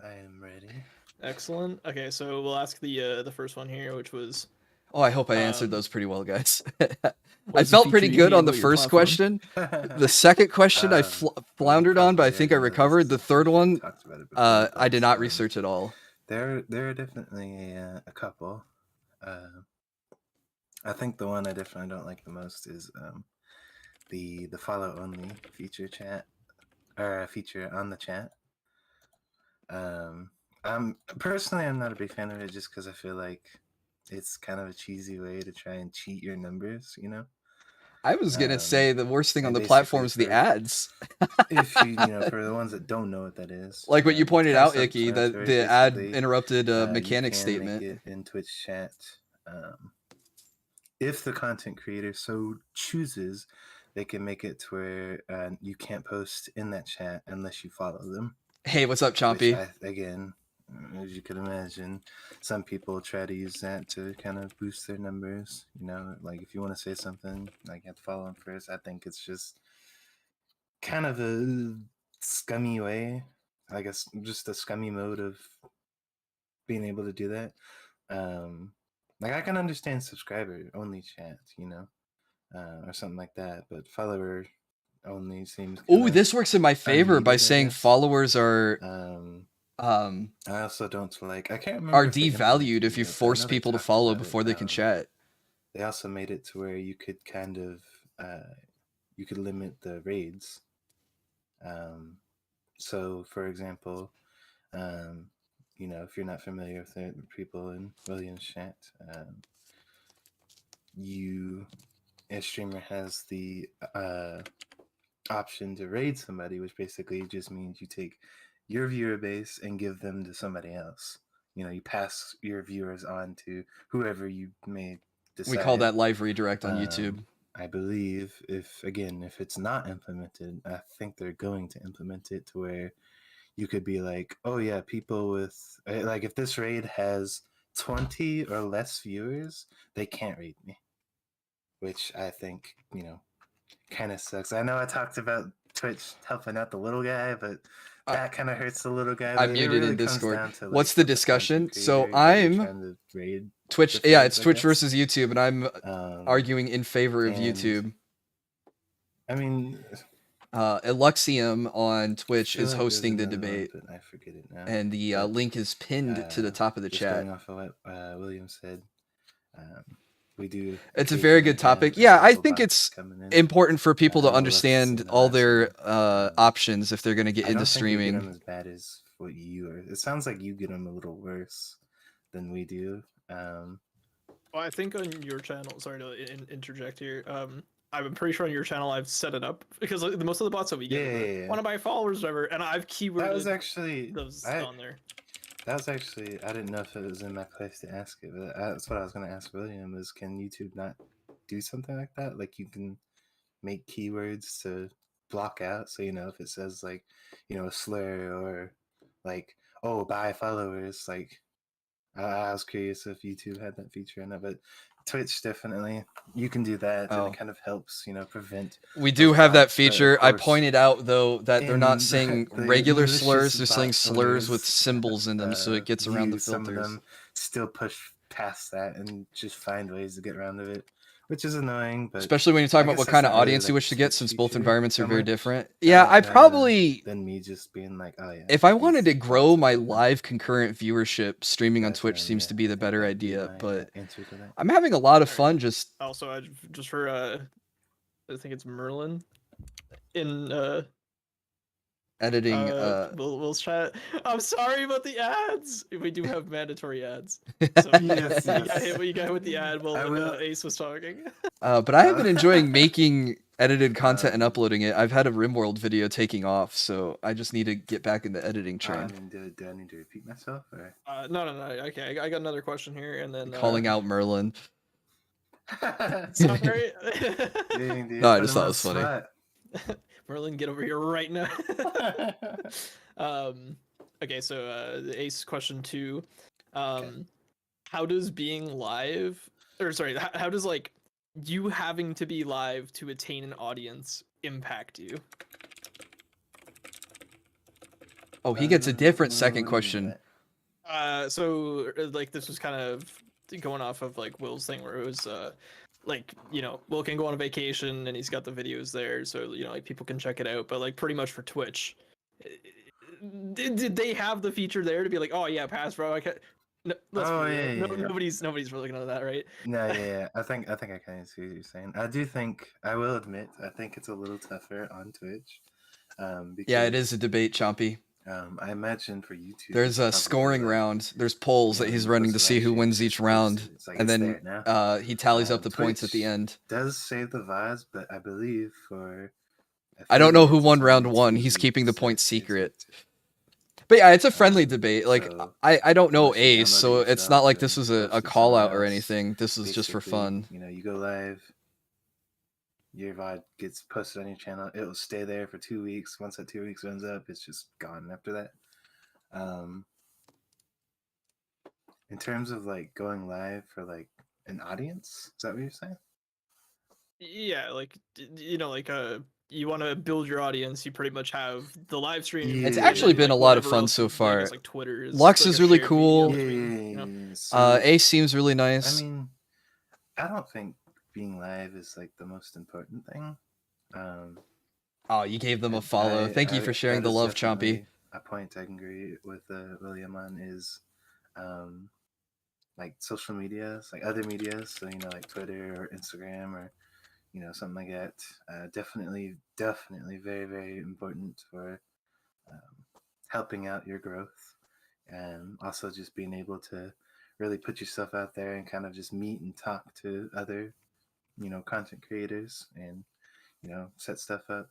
I am ready. Excellent. Okay, so we'll ask the first one here, which was. Oh, I hope I answered those pretty well, guys. I What's the felt feature pretty you good hate on the about your first platform? question. The second question I floundered on, but I think I recovered. The third one, I did not research at all. There are definitely a couple. I think the one I definitely don't like the most is the follow only feature feature on the chat. I'm not a big fan of it just because I feel like it's kind of a cheesy way to try and cheat your numbers, you know. I was gonna say the worst thing on the platform is the ads. If you for the ones that don't know what that is, like what you pointed out, Icky, self-explanatory. the ad Basically, interrupted mechanic you can statement. make it in Twitch chat. If the content creator so chooses, they can make it to where you can't post in that chat unless you follow them. Hey, what's up, Chompy? Again, as you can imagine, some people try to use that to kind of boost their numbers. You know, like if you want to say something, like you have to follow them first. I think it's just kind of a scummy way. I guess just a scummy mode of being able to do that. Like I can understand subscriber only chat, you know, or something like that, but follower only seems. Oh, this works in my favor by saying followers are. I also don't like. I can't remember. Are devalued if you force people to follow before they can chat. They also made it to where you could kind of you could limit the raids. So, for example, you know, if you're not familiar with the people in Williams chat, a streamer has the option to raid somebody, which basically just means you take your viewer base and give them to somebody else. You know, you pass your viewers on to whoever you may decide. We call that live redirect on YouTube. I believe if it's not implemented, I think they're going to implement it to where you could be like, oh yeah, people with like if this raid has 20 or less viewers, they can't raid me. Which I think, you know, kind of sucks. I know I talked about Twitch helping out the little guy, but that kind of hurts the little guy. I'm muted in Discord. What's the discussion? So I'm Twitch. Yeah, it's Twitch versus YouTube, and I'm arguing in favor of YouTube. I mean, Eluxium on Twitch is hosting the debate. I forget it now. And the link is pinned to the top of the chat. Going off of what William said, We do. It's a very good occasionally have topic. a Yeah, I couple think bots it's coming in. important for people to Well, that's understand in the all last their one. options if they're going to get I into don't think we get them streaming. as bad as what you are. It sounds like you get them a little worse than we do. Well, I think on your channel, sorry to interject here. I'm pretty sure on your channel I've set it up because like, most of the bots that we get Yeah. one of my followers, whatever, and I've keyworded That was actually those on there. That was actually I didn't know if it was in my place to ask it, but that's what I was going to ask William. Is can YouTube not do something like that? Like you can make keywords to block out, so if it says like a slur or like buy followers. Like I was curious if YouTube had that feature in it, but Twitch definitely you can do that, and Oh. it kind of helps prevent. We do those have that bots, but of feature. I course, pointed out though that they're not in saying the regular malicious slurs, they're saying bot slurs with owners, symbols in them, so it gets around the view, some of filters. them still push past that and just find ways to get around of it, which is annoying. But Especially when you're talking I about guess what that's kind of not really, audience you like, wish to get, Twitch since both feature environments so are very much, different. Yeah, I probably than me just being like, oh yeah. if I wanted to these grow bots are my doing that. live concurrent viewership, streaming on But, Twitch seems yeah, to be I the think better that'd be idea. my, But answer to that. I'm having a lot of Alright. fun just Also, just for I think it's Merlin in editing. Will's chat. I'm sorry about the ads. We do have mandatory ads. So Yes, you got yes. hit. You got hit with the ad while I will- Ace was talking. But I have been enjoying making edited content and Um, uploading it. I've had a RimWorld video taking off, so I just need to get back in the editing I train. mean, do I need to repeat myself or? No. Okay, I got another question here, and then Calling out Merlin. Sorry. Dang, dude, No, I put just him thought it on was funny. spot. Merlin, get over here right now. Okay, so the Ace question 2. How does being live, or sorry, how does like you having to be live to attain an audience impact you? Oh, he gets a different second What do you mean question. by that? So like this was kind of going off of like Will's thing where it was like Will can go on a vacation and he's got the videos there, so like people can check it out. But like pretty much for Twitch, did they have the feature there to be like, oh yeah, pass bro? I can't. No, let's be real. Yeah. Nobody's really gonna know that, right? No, yeah. I think I kind of see what you're saying. I will admit, I think it's a little tougher on Twitch. Because, Yeah, it is a debate, Chompy. I imagine for YouTube, There's a scoring round. There's polls that he's running to see who wins each round, and then he tallies up the points at the end. Does save the vibes, but I believe for I don't know who won round 1. He's keeping the points secret. But yeah, it's a friendly debate. Like so I don't know unless you Ace, download so it it's not yourself like this and was post a it call somewhere out or else, anything. This was just for basically, fun. you go live, your VOD gets posted on your channel. It will stay there for 2 weeks. Once that 2 weeks runs up, it's just gone after that. In terms of like going live for like an audience, is that what you're saying? Yeah, like like you want to build your audience, you pretty much have the live stream. Yeah. It's actually been like, a lot of whatever fun else so I far. guess, like Twitter is Lux like is a really shared cool. media between, So, Ace seems really nice. I mean, I don't think being live is like the most important thing. Oh, you gave them a follow. Thank you for sharing the love, Chompy. A point I can agree with William on is like social medias, like other medias, so like Twitter or Instagram or something like that. Definitely very, very important for helping out your growth, and also just being able to really put yourself out there and kind of just meet and talk to other content creators and set stuff up.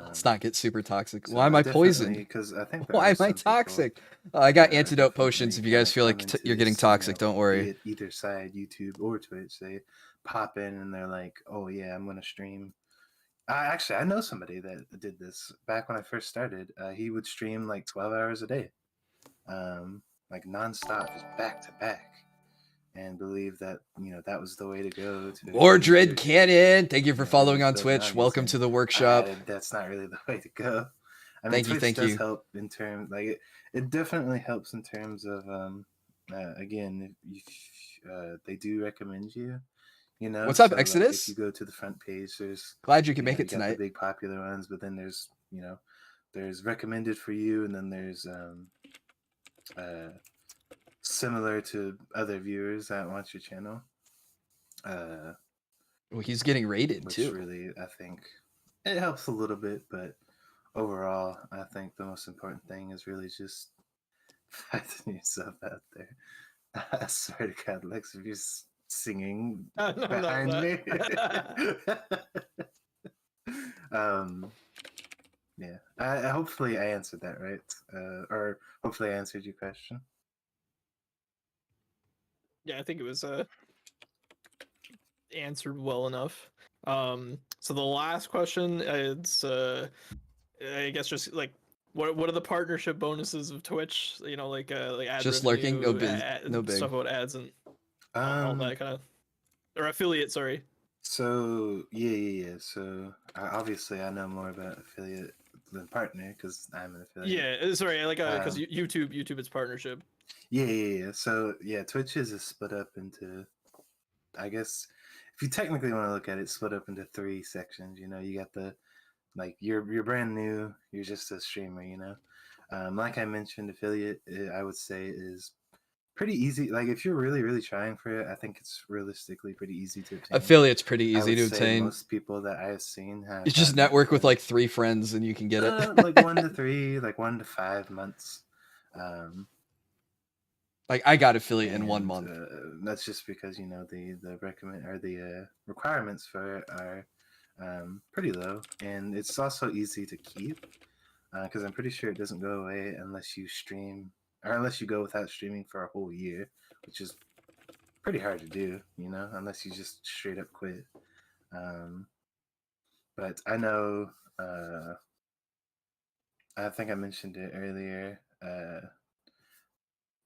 Let's not get super toxic. So Why am I poisoned? because I think Why am I toxic? I got antidote potions. If you guys feel like you're getting toxic, don't worry. Be it either side, YouTube or Twitch, they pop in and they're like, "Oh yeah, I'm gonna stream." I know somebody that did this back when I first started. He would stream like 12 hours a day, like nonstop, just back to back, and believe that that was the way to go. Mordred Cannon, thank you for following on Twitch. Welcome to the workshop. That's not really the way to go. I mean, Twitch does help in terms, like it definitely helps in terms of again, if they do recommend you. What's up, so, Exodus? Like, if you go to the front page, there's glad you can make it got tonight. the big popular ones, but then there's there's recommended for you, and then there's similar to other viewers that watch your channel. Well, he's getting rated which too. really, I think, it helps a little bit, but overall, I think the most important thing is really just finding yourself out there. I swear to God, Lex, if you're singing No, no, behind no. me. um, yeah. Hopefully I answered that right, or hopefully I answered your question. Yeah, I think it was answered well enough. So the last question is I guess just like what are the partnership bonuses of Twitch? You know, like ad Just lurking, no revenue, no big. stuff about ads and all Um, that kind of, or affiliate. Sorry. so yeah. So obviously I know more about affiliate than partner because I'm an affiliate. Yeah, sorry, like because Um, YouTube is partnership. yeah. So yeah, Twitch is split up into, I guess, if you technically want to look at it, split up into three sections. You know, you got the, like, you're brand new, you're just a streamer. You know, like I mentioned, affiliate, I would say, is pretty easy. Like if you're really trying for it, I think it's realistically pretty easy to obtain. Affiliate's pretty I easy would to say obtain. most people that I've seen have You just gotten it network with within, like 3 friends and you can get it. like 1 to 3, like 1 to 5 months. Like I got affiliate in 1 And month. that's just because, you know, the recommend or the requirements for it are pretty low, and it's also easy to keep because I'm pretty sure it doesn't go away unless you stream, or unless you go without streaming for a whole year, which is pretty hard to do, you know, unless you just straight up quit. Um, but I know, I think I mentioned it earlier,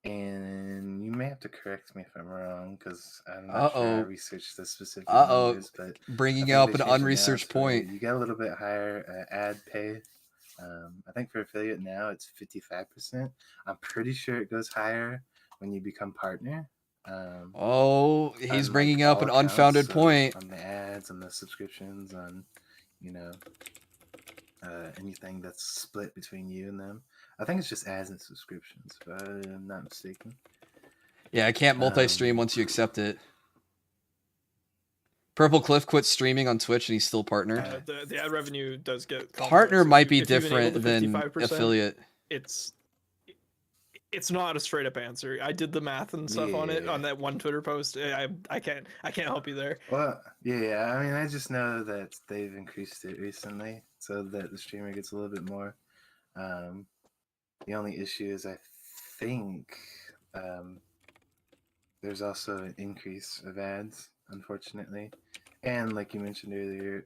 and you may have to correct me if I'm wrong because I'm not sure I Uh-oh. researched the specific Uh-oh. numbers, but I Bringing think up they an changed it now. unresearched It's where point. you get a little bit higher ad pay. I think for affiliate now it's 55%. I'm pretty sure it goes higher when you become partner. Oh, he's On like bringing up all an accounts, unfounded so point. on the ads, on the subscriptions, on, you know, anything that's split between you and them. I think it's just ads and subscriptions, if I'm not mistaken. Yeah, I can't multi-stream once you accept it. Purple Cliff quit streaming on Twitch and he's still partnered. The ad revenue does get complex. Partner might be if you've enabled different than 55%, affiliate. It's not a straight up answer. I did the math and stuff on it Yeah. on that one Twitter post. I can't help you there. Well, yeah. I mean, I just know that they've increased it recently so that the streamer gets a little bit more. The only issue is I think there's also an increase of ads, unfortunately. And like you mentioned earlier,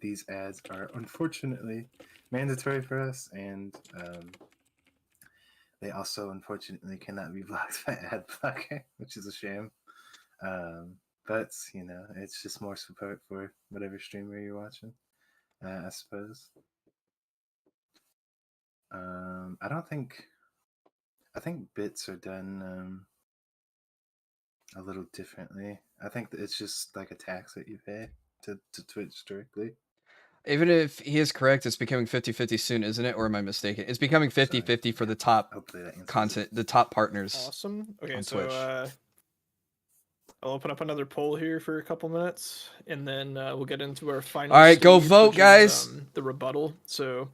these ads are unfortunately mandatory for us, and they also unfortunately cannot be blocked by ad blocker, which is a shame. But you know, it's just more support for whatever streamer you're watching, I suppose. I don't think. I think bits are done a little differently. I think that it's just like a tax that you pay to Twitch directly. Even if he is correct, it's becoming 50-50 soon, isn't it? Or am I mistaken? It's becoming 50-50 for the top Hopefully that answers content, it. the top partners. Awesome. Okay, on so Twitch. I'll open up another poll here for a couple minutes, and then we'll get into our final. All right, go stage, vote, which guys. is, the rebuttal. So,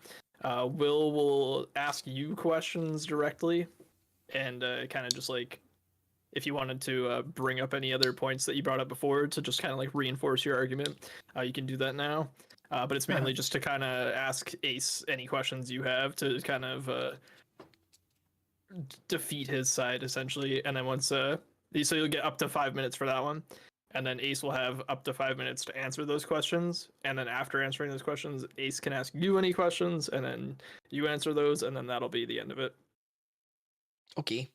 will ask you questions directly, and kind of just like if you wanted to bring up any other points that you brought up before to just kind of like reinforce your argument, you can do that now. But it's mainly just to kind of ask Ace any questions you have to kind of defeat his side essentially, and then once so you'll get up to 5 minutes for that one, and then Ace will have up to 5 minutes to answer those questions, and then after answering those questions, Ace can ask you any questions, and then you answer those, and then that'll be the end of it. Okay.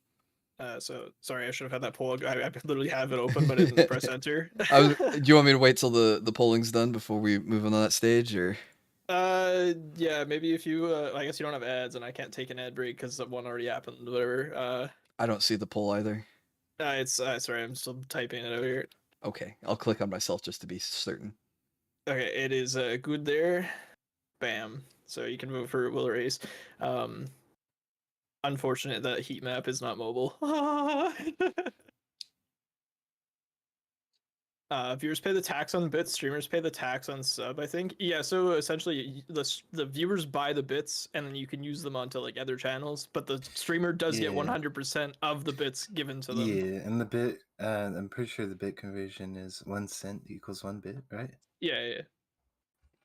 So sorry, I should have had that poll. I literally have it open, but I didn't press enter. Do you want me to wait till the polling's done before we move on to that stage, or? Yeah, maybe if you I guess you don't have ads, and I can't take an ad break because one already happened. Whatever. I don't see the poll either. It's sorry, I'm still typing it over here. Okay, I'll click on myself just to be certain. Okay, it is good there. Bam. So you can vote for Will or Ace. Unfortunate that heat map is not mobile. Viewers pay the tax on bits, streamers pay the tax on sub, I think. Yeah, so essentially the viewers buy the bits and then you can use them onto like other channels, but the streamer does get Yeah. 100% of the bits given to them. Yeah, and the bit, I'm pretty sure the bit conversion is 1 cent equals 1 bit, right? Yeah.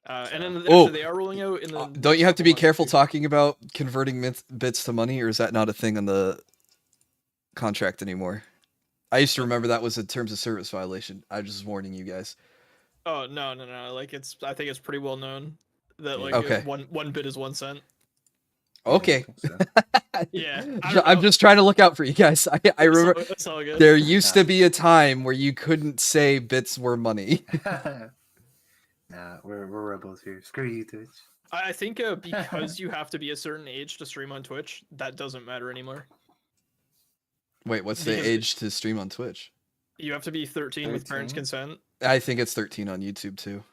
And then Oh. actually they are rolling out in the Don't next you have to couple be months, careful too. talking about converting bits to money, or is that not a thing on the contract anymore? I used to remember that was a terms of service violation. I'm just warning you guys. Oh no. Like I think it's pretty well known that like Okay. one bit is 1 cent. Yeah, Okay. I think so. Yeah, I don't I'm know. just trying to look out for you guys. I remember It's all good. there used to be a time where you couldn't say bits were money. Nah, we're rebels here. Screw you, Twitch. I think because you have to be a certain age to stream on Twitch, that doesn't matter anymore. Wait, what's the Because- age to stream on Twitch? You have to be 13 with parents' 13? consent. I think it's 13 on YouTube too.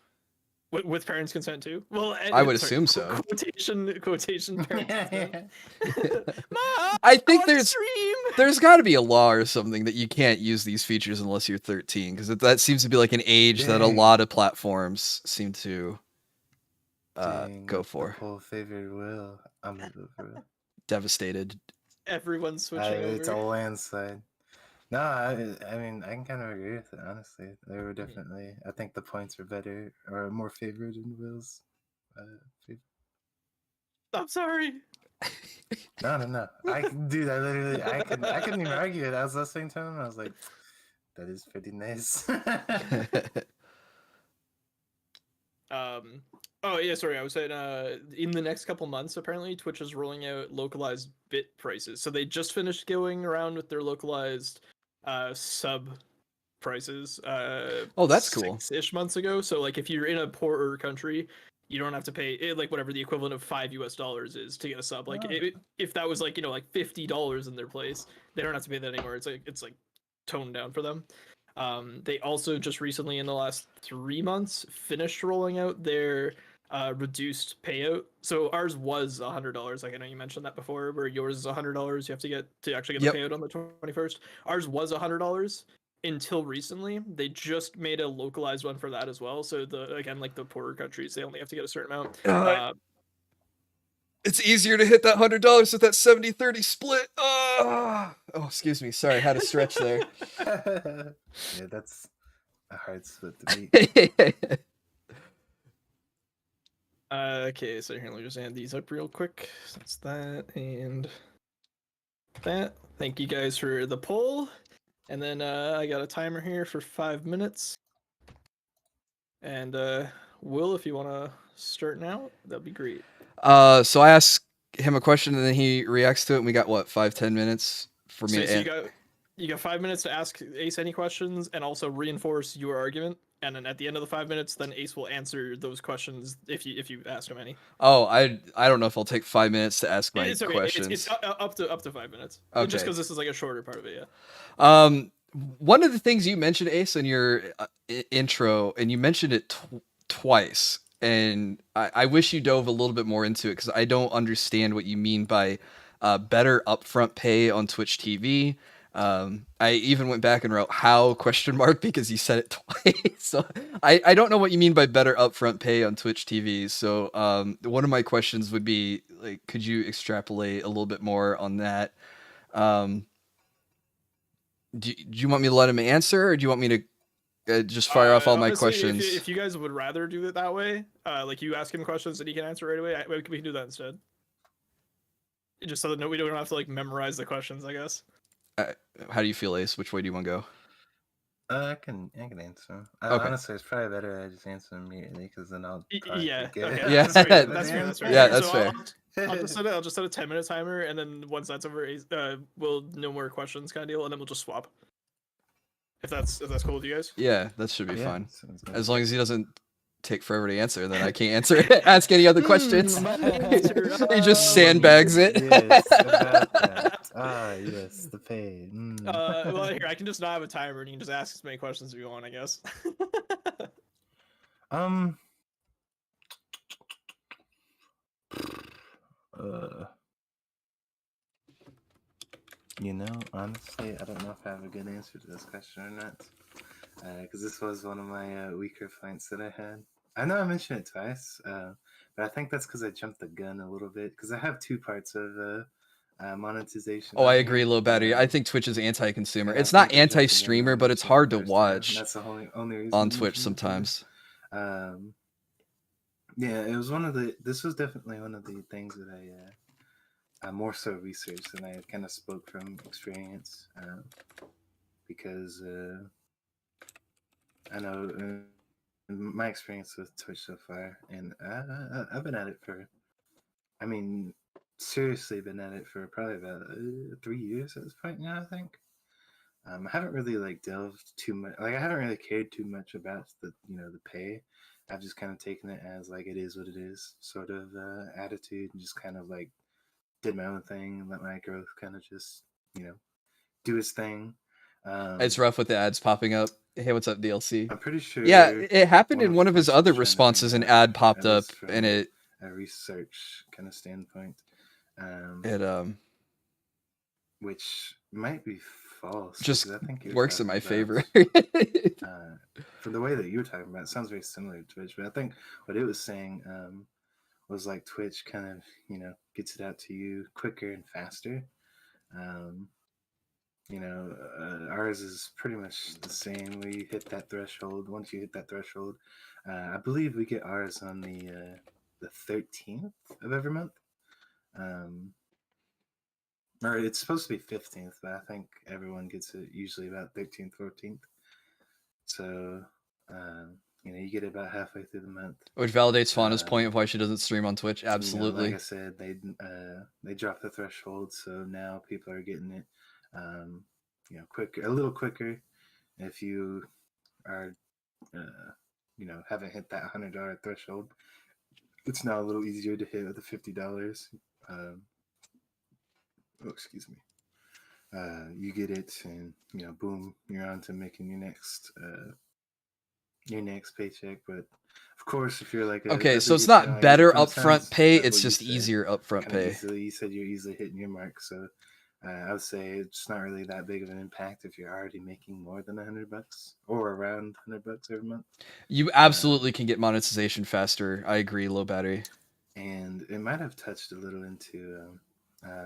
With parents' consent too? Well, I would assume so. Quotation parents' consent. Mom, I think on stream. there's got to be a law or something that you can't use these features unless you're 13, because that seems to be like an age that a Dang. lot of platforms seem to Dang, go for. The poll favored Will. I'm gonna vote for Will. Devastated. Everyone's switching It's a over. landslide. No, I mean, I can kind of agree with it, honestly. They were definitely, I think the points were better or more favored in Will's favor. I'm sorry. No. Dude, I couldn't even argue it. I was listening to him. I was like, that is pretty nice. Oh yeah, sorry. I was saying in the next couple months, apparently Twitch is rolling out localized bit prices. So they just finished going around with their localized sub prices. Oh, that's cool. 6-ish months ago. So like if you're in a poorer country, you don't have to pay like whatever the equivalent of $5 is to get a sub. Like Oh. if that was like like $50 in their place, they don't have to pay that anymore. It's like toned down for them. They also just recently in the last 3 months finished rolling out their reduced payout. So ours was $100. Like I know you mentioned that before, where yours is $100. You have to get to actually get the payout on the 21st. Ours was $100 until recently. They just made a localized one for that as well. So like the poorer countries, they only have to get a certain amount. It's easier to hit that $100 with that 70-30 split. Oh, excuse me. Sorry, I had a stretch there. Yeah, that's a hard split to beat. Okay, so here, let me just add these up real quick. That's that and that. Thank you guys for the poll. And then I got a timer here for 5 minutes. And Will, if you want to start now, that'd be great. So I ask him a question and then he reacts to it, and we got what, 5-10 minutes for me to you got 5 minutes to ask Ace any questions and also reinforce your argument. And then at the end of the 5 minutes, then Ace will answer those questions if you ask him any. Oh, I don't know if I'll take 5 minutes to ask my questions. It's up to 5 minutes. Okay. Just because this is like a shorter part of it, yeah. One of the things you mentioned, Ace, in your intro, and you mentioned it twice, and I wish you dove a little bit more into it because I don't understand what you mean by better upfront pay on Twitch TV. I even went back and wrote how ? Because you said it twice. So I don't know what you mean by better upfront pay on Twitch TV. So one of my questions would be, like, could you extrapolate a little bit more on that? Do you want me to let him answer, or do you want me to just fire off all my honestly, questions? If you guys would rather do it that way, like you ask him questions and he can answer right away, we can do that instead. Just so that we don't have to like memorize the questions, I guess. How do you feel, Ace? Which way do you want to go? I can answer. Okay. Honestly, it's probably better I just answer immediately because then I'll. Yeah. Okay. Yeah. That's fair. That's fair. Yeah, that's So fair. I'll just set a 10-minute timer, and then once that's over, we'll no more questions kind of deal, and then we'll just swap. If that's cool with you guys. Yeah, that should be Yeah, fine. sounds good. As long as he doesn't take forever to answer, then I can't ask any other questions. He just sandbags it. Yes, about that. Yes, the pay. Well, here I can just not have a timer, and you can just ask as many questions as you want, I guess. Honestly, I don't know if I have a good answer to this question or not. because this was one of my weaker points that I had. I know I mentioned it twice, but I think that's because I jumped the gun a little bit. Because I have two parts of monetization. Oh, I on agree, here, low battery. I think Twitch is anti-consumer. and I It's not think I jumped the gun anti-streamer, when I but it's mentioned it hard to the first time. watch That's the only reason on I Twitch mentioned it to you. sometimes. Yeah, it was one of the. This was definitely one of the things that I more so researched than I kind of spoke from experience, because I know my experience with Twitch so far, and I've been at it for, I mean, seriously been at it for probably about 3 years at this point now. I think. I haven't really like delved too much. Like I haven't really cared too much about the pay. I've just kind of taken it as like it is what it is sort of attitude, and just kind of like did my own thing and let my growth kind of just do its thing. It's rough with the ads popping up. Hey, what's up, DLC? I'm pretty sure. Yeah, it happened one in one of his Twitch other was trying to bring responses. it An up, ad popped at up, least from and it a research kind of standpoint, which might be false. just Because I think you're works in talking my favor. for the way that you were talking about, it sounds very similar to Twitch. But I think what it was saying was like Twitch kind of gets it out to you quicker and faster. Ours is pretty much the same. We hit that threshold. Once you hit that threshold, I believe we get ours on the 13th of every month. Or it's supposed to be 15th, but I think everyone gets it usually about 13th, 14th. So, you get it about halfway through the month. Which validates Fauna's point of why she doesn't stream on Twitch. Like Absolutely. I said, they dropped the threshold, so now people are getting it, quicker, a little quicker. If you are, haven't hit that $100 threshold, it's now a little easier to hit with the $50. Excuse me. You get it, and boom, you're on to making your next paycheck. But of course, if you're like okay, so it's not better upfront pay; it's just easier upfront pay. You said you're easily hitting your mark, so I would say it's not really that big of an impact if you're already making more than $100 or around $100 every month. You absolutely can get monetization faster. I agree, low battery. And it might have touched a little into,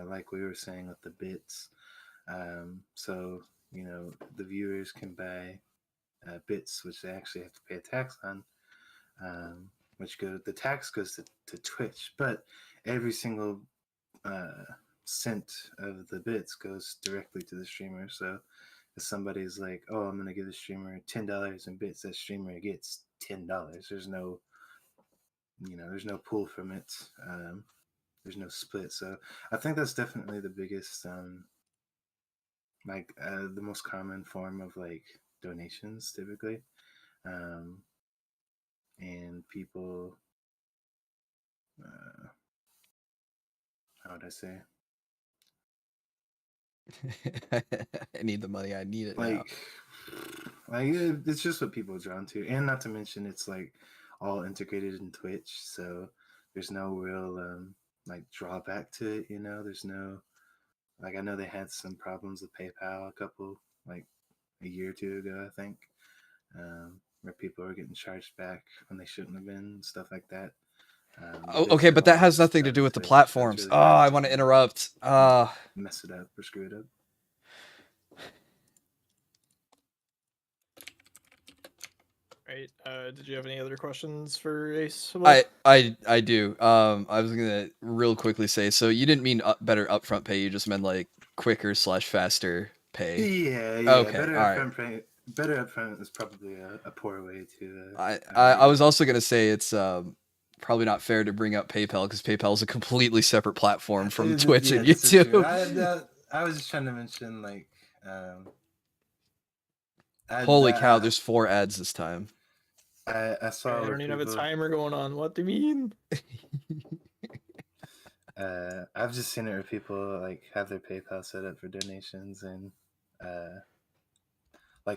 like we were saying with the bits. So the viewers can buy bits, which they actually have to pay a tax on. The tax goes to Twitch, but every single cent of the bits goes directly to the streamer. So if somebody's like, "Oh, I'm gonna give the streamer $10 in bits," that streamer gets $10. There's no pool from it. There's no split. So I think that's definitely the biggest, the most common form of like donations typically. And people, how would I say? I need the money. I need it now. It's just what people are drawn to, and not to mention it's like all integrated in Twitch, so there's no real drawback to it. There's no I know they had some problems with PayPal a year or two ago, I think, where people were getting charged back when they shouldn't have been, and stuff like that. Okay, but that has nothing to do with the platforms. Really I want to interrupt. Mess it up or screw it up. Right. Did you have any other questions for Ace? I do. I was gonna real quickly say. So you didn't mean better upfront pay. You just meant like quicker / faster pay. Yeah. Okay. Better upfront is probably a poor way to. I was also gonna say it's probably not fair to bring up PayPal because PayPal is a completely separate platform from Twitch and YouTube. I was just trying to mention holy cow! There's 4 ads this time. I saw. I don't even have a timer going on. What do you mean? I've just seen it where people have their PayPal set up for donations, and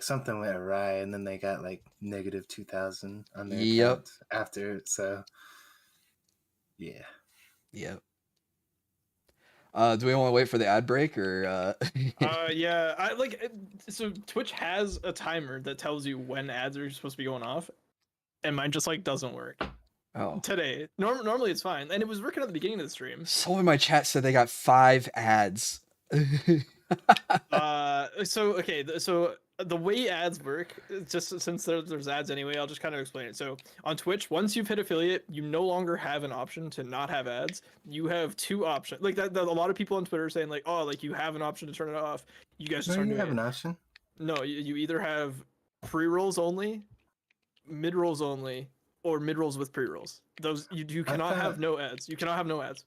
something went awry, and then they got negative 2,000 on their account after. So, yeah. Yep. Do we want to wait for the ad break or? Yeah, I like so Twitch has a timer that tells you when ads are supposed to be going off, and mine just like doesn't work Oh, today. Normally it's fine, and it was working at the beginning of the stream. someone in my chat said they got 5 ads. So okay, so the way ads work, just since there's ads anyway, I'll just kind of explain it. So on Twitch, once you've hit affiliate, you no longer have an option to not have ads. You have 2 options. Like that a lot of people on Twitter are saying like, oh, like you have an option to turn it off. You guys just No, aren't you doing have it. an option. No, you either have pre-rolls only, mid-rolls only, or mid-rolls with pre-rolls. Those you I cannot have thought no ads. You cannot have no ads.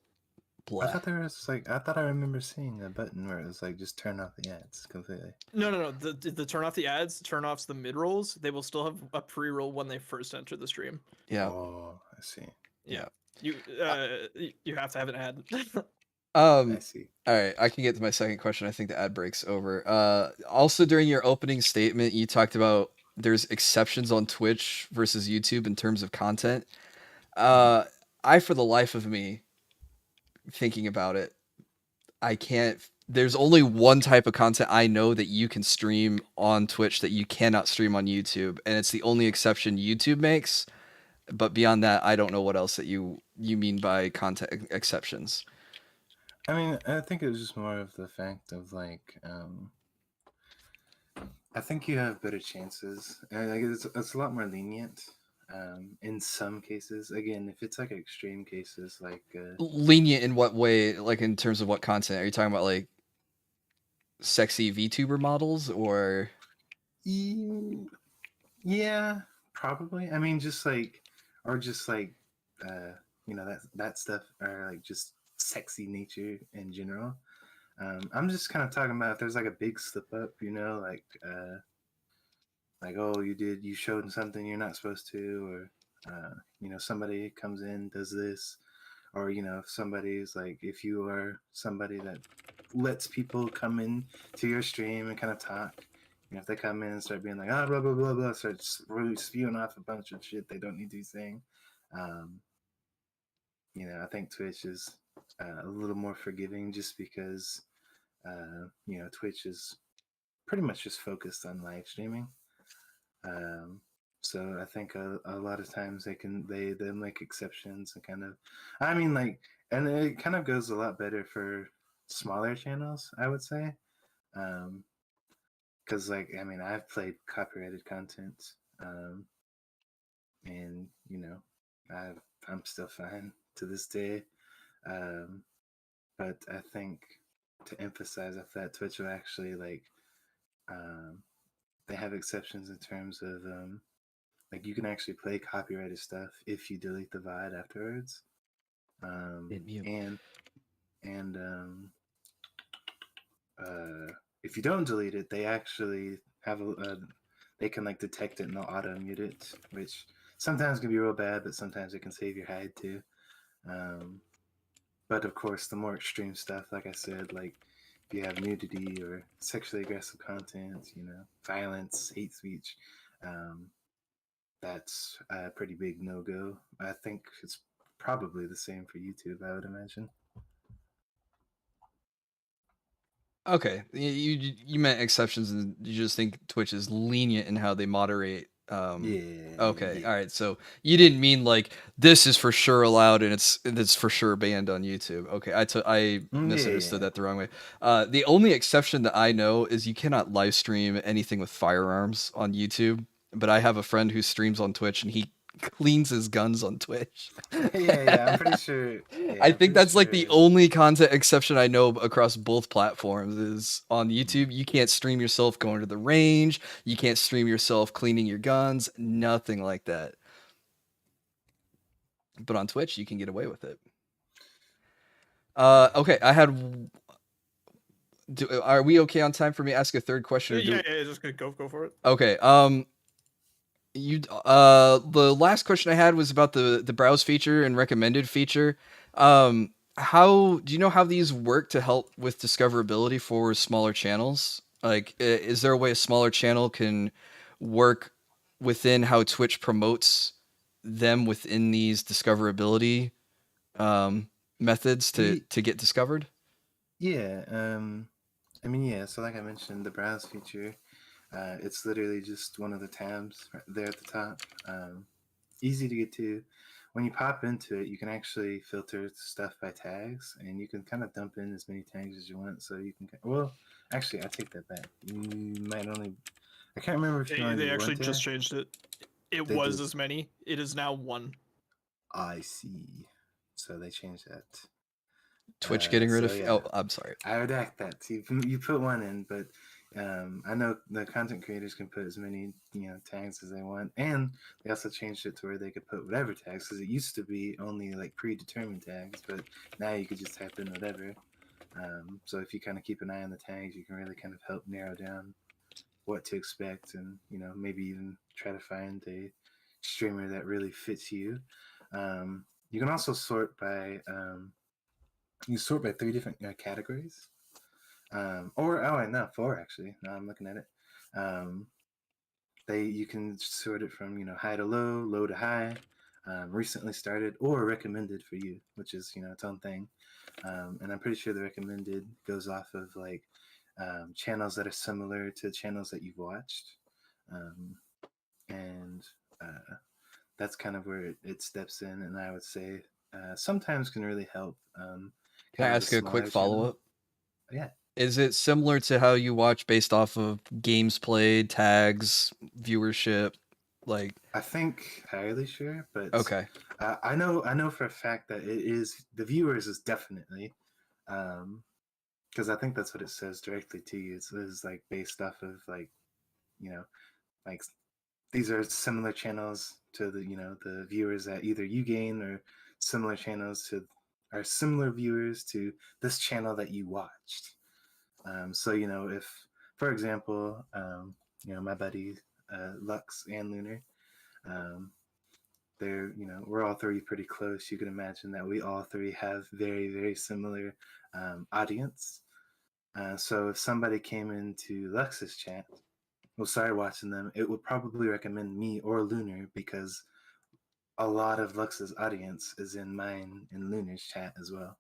I Blah. thought there was like I thought I remember seeing a button where it was like just turn off the ads completely. No. The turn off the ads, turn offs the mid-rolls. They will still have a pre-roll when they first enter the stream. Yeah. Oh, I see. Yeah. You you have to have an ad. I see. All right, I can get to my second question. I think the ad break's over. Also during your opening statement, you talked about there's exceptions on Twitch versus YouTube in terms of content. I, for the life of me, thinking about it, I can't. There's only one type of content I know that you can stream on Twitch that you cannot stream on YouTube, and it's the only exception YouTube makes. But beyond that, I don't know what else that you mean by content exceptions. I mean, I think it was just more of the fact of like, I think you have better chances. Like it's a lot more lenient in some cases. Again, if it's like extreme cases, like Lenient in what way? Like in terms of what content? Are you talking about like sexy VTuber models or? yeah, probably. I mean, just like, or just like, that stuff, or like just sexy nature in general. I'm just kind of talking about if there's like a big slip up, like oh you showed something you're not supposed to, or somebody comes in does this, or if somebody's like if you are somebody that lets people come in to your stream and kind of talk. If they come in and start being like, ah, blah, blah, blah, blah, start really spewing off a bunch of shit they don't need to be saying. I think Twitch is a little more forgiving just because, Twitch is pretty much just focused on live streaming. So I think a lot of times they make exceptions and kind of, I mean, like, and it kind of goes a lot better for smaller channels, I would say. Because like I mean I've played copyrighted content, and I'm still fine to this day, but I think to emphasize that Twitch will actually like they have exceptions in terms of like you can actually play copyrighted stuff if you delete the VOD afterwards, and if you don't delete it, they actually have they can like detect it and they'll auto mute it, which sometimes can be real bad, but sometimes it can save your hide too. But of course, the more extreme stuff, like I said, like if you have nudity or sexually aggressive content, violence, hate speech, that's a pretty big no-go. I think it's probably the same for YouTube, I would imagine. Okay, you meant exceptions, and you just think Twitch is lenient in how they moderate. Yeah. Okay, Yeah. all right. So you didn't mean like this is for sure allowed and it's for sure banned on YouTube. Okay, I misunderstood Yeah. that the wrong way. The only exception that I know is you cannot live stream anything with firearms on YouTube. But I have a friend who streams on Twitch and he cleans his guns on Twitch. Yeah, I'm pretty sure. Yeah, I I'm think pretty that's like the sure. only content exception I know across both platforms is on YouTube. You can't stream yourself going to the range. You can't stream yourself cleaning your guns. Nothing like that. But on Twitch, you can get away with it. Okay, are we okay on time for me to ask a third question? Yeah, just go for it. Okay. The last question I had was about the browse feature and recommended feature. How do you know how these work to help with discoverability for smaller channels? Like, is there a way a smaller channel can work within how Twitch promotes them within these discoverability methods to get discovered? Yeah. I mean, yeah. So like I mentioned, the browse feature. It's literally just one of the tabs right there at the top. Easy to get to. When you pop into it, you can actually filter stuff by tags, and you can kind of dump in as many tags as you want. So you can. Well, actually, I take that back. You might only. I can't remember if you They only they do one actually tag. just changed it. It They was did. as many. It is now one. I see. So they changed that. Twitch getting rid So of. yeah, Oh, I'm sorry. I redact that. So you put one in, but I know the content creators can put as many tags as they want, and they also changed it to where they could put whatever tags, because it used to be only like predetermined tags, but now you could just type in whatever. So if you kind of keep an eye on the tags, you can really kind of help narrow down what to expect, and maybe even try to find a streamer that really fits you. You can also sort by you sort by three different categories. Or no, four actually. Now I'm looking at it. Um, you can sort it from high to low, low to high, recently started, or recommended for you, which is its own thing. And I'm pretty sure the recommended goes off of like channels that are similar to channels that you've watched, um, and that's kind of where it steps in. And I would say sometimes can really help. Can I Kind of the ask a quick smaller follow channel. up? Yeah. Is it similar to how you watch based off of games played, tags, viewership? Like, I think entirely sure, but okay. I know for a fact that it is the viewers is definitely, because I think that's what it says directly to you. It's like based off of like you know like these are similar channels to the viewers that either you gain, or similar channels to are similar viewers to this channel that you watched. So if, for example, my buddy Lux and Lunar. Um, we're all three pretty close. You can imagine that we all three have very, very similar audience. So if somebody came into Lux's chat, well, started watching them, it would probably recommend me or Lunar, because a lot of Lux's audience is in mine and Lunar's chat as well.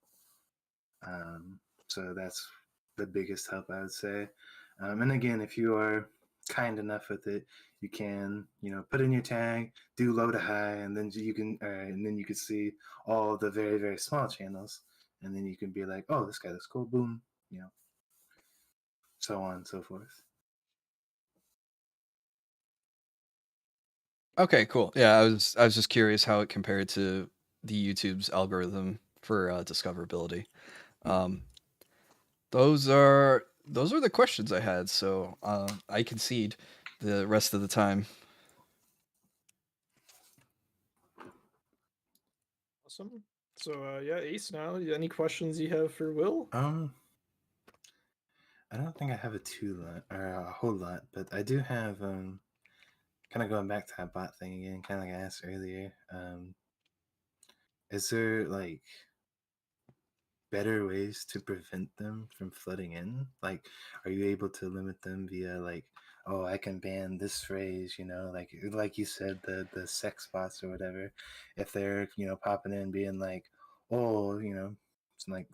So that's the biggest help, I would say. And again, if you are kind enough with it, you can put in your tag, do low to high, and then you can see all the very, very small channels, and then you can be like, oh, this guy looks cool, boom, so on and so forth. Okay, cool. Yeah, I was just curious how it compared to the YouTube's algorithm for discoverability. Um, those are the questions I had, so I concede the rest of the time. Awesome. So yeah, Ace. Now, any questions you have for Will? I don't think I have a whole lot, but I do have kind of going back to that bot thing again, kind of like I asked earlier. Is there like better ways to prevent them from flooding in? Like, are you able to limit them via like, oh, I can ban this phrase, like you said, the sex bots or whatever, if they're popping in being like, oh, it's like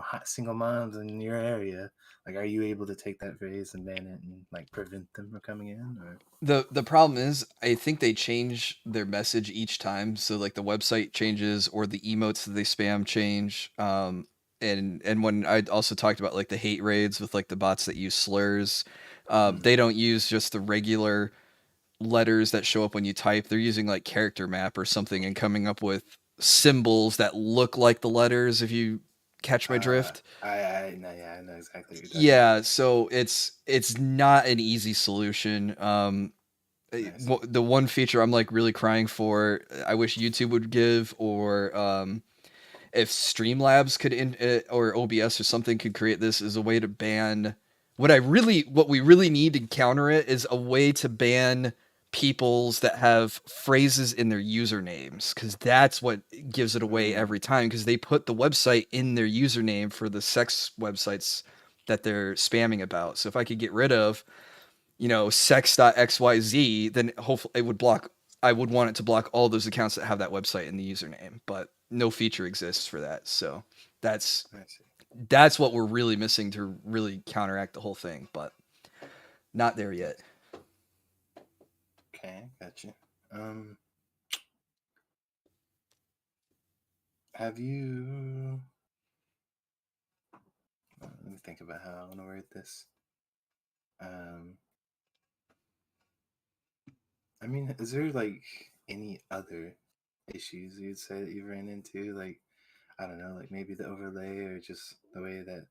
hot single moms in your area, like, are you able to take that phrase and ban it and like prevent them from coming in? Or The problem is, I think they change their message each time. So like the website changes or the emotes that they spam change. And when I also talked about like the hate raids with like the bots that use slurs, they don't use just the regular letters that show up when you type. They're using like character map or something and coming up with symbols that look like the letters. If you catch my drift. I know, yeah, I know exactly what you're talking Yeah, about. so it's not an easy solution. Nice. The one feature I'm like really crying for, I wish YouTube would give, or if Streamlabs could or OBS or something could create this, is a way to ban. What we really need to counter it is a way to ban peoples that have phrases in their usernames, because that's what gives it away every time, because they put the website in their username for the sex websites that they're spamming about. So if I could get rid of sex.xyz, then hopefully it would block. I would want it to block all those accounts that have that website in the username, but no feature exists for that. So that's I see. that's what we're really missing to really counteract the whole thing, but not there yet. Okay, gotcha. Have you? Let me think about how I want to word this. I mean, is there like any other issues you'd say that you ran into? Like, I don't know, like maybe the overlay or just the way that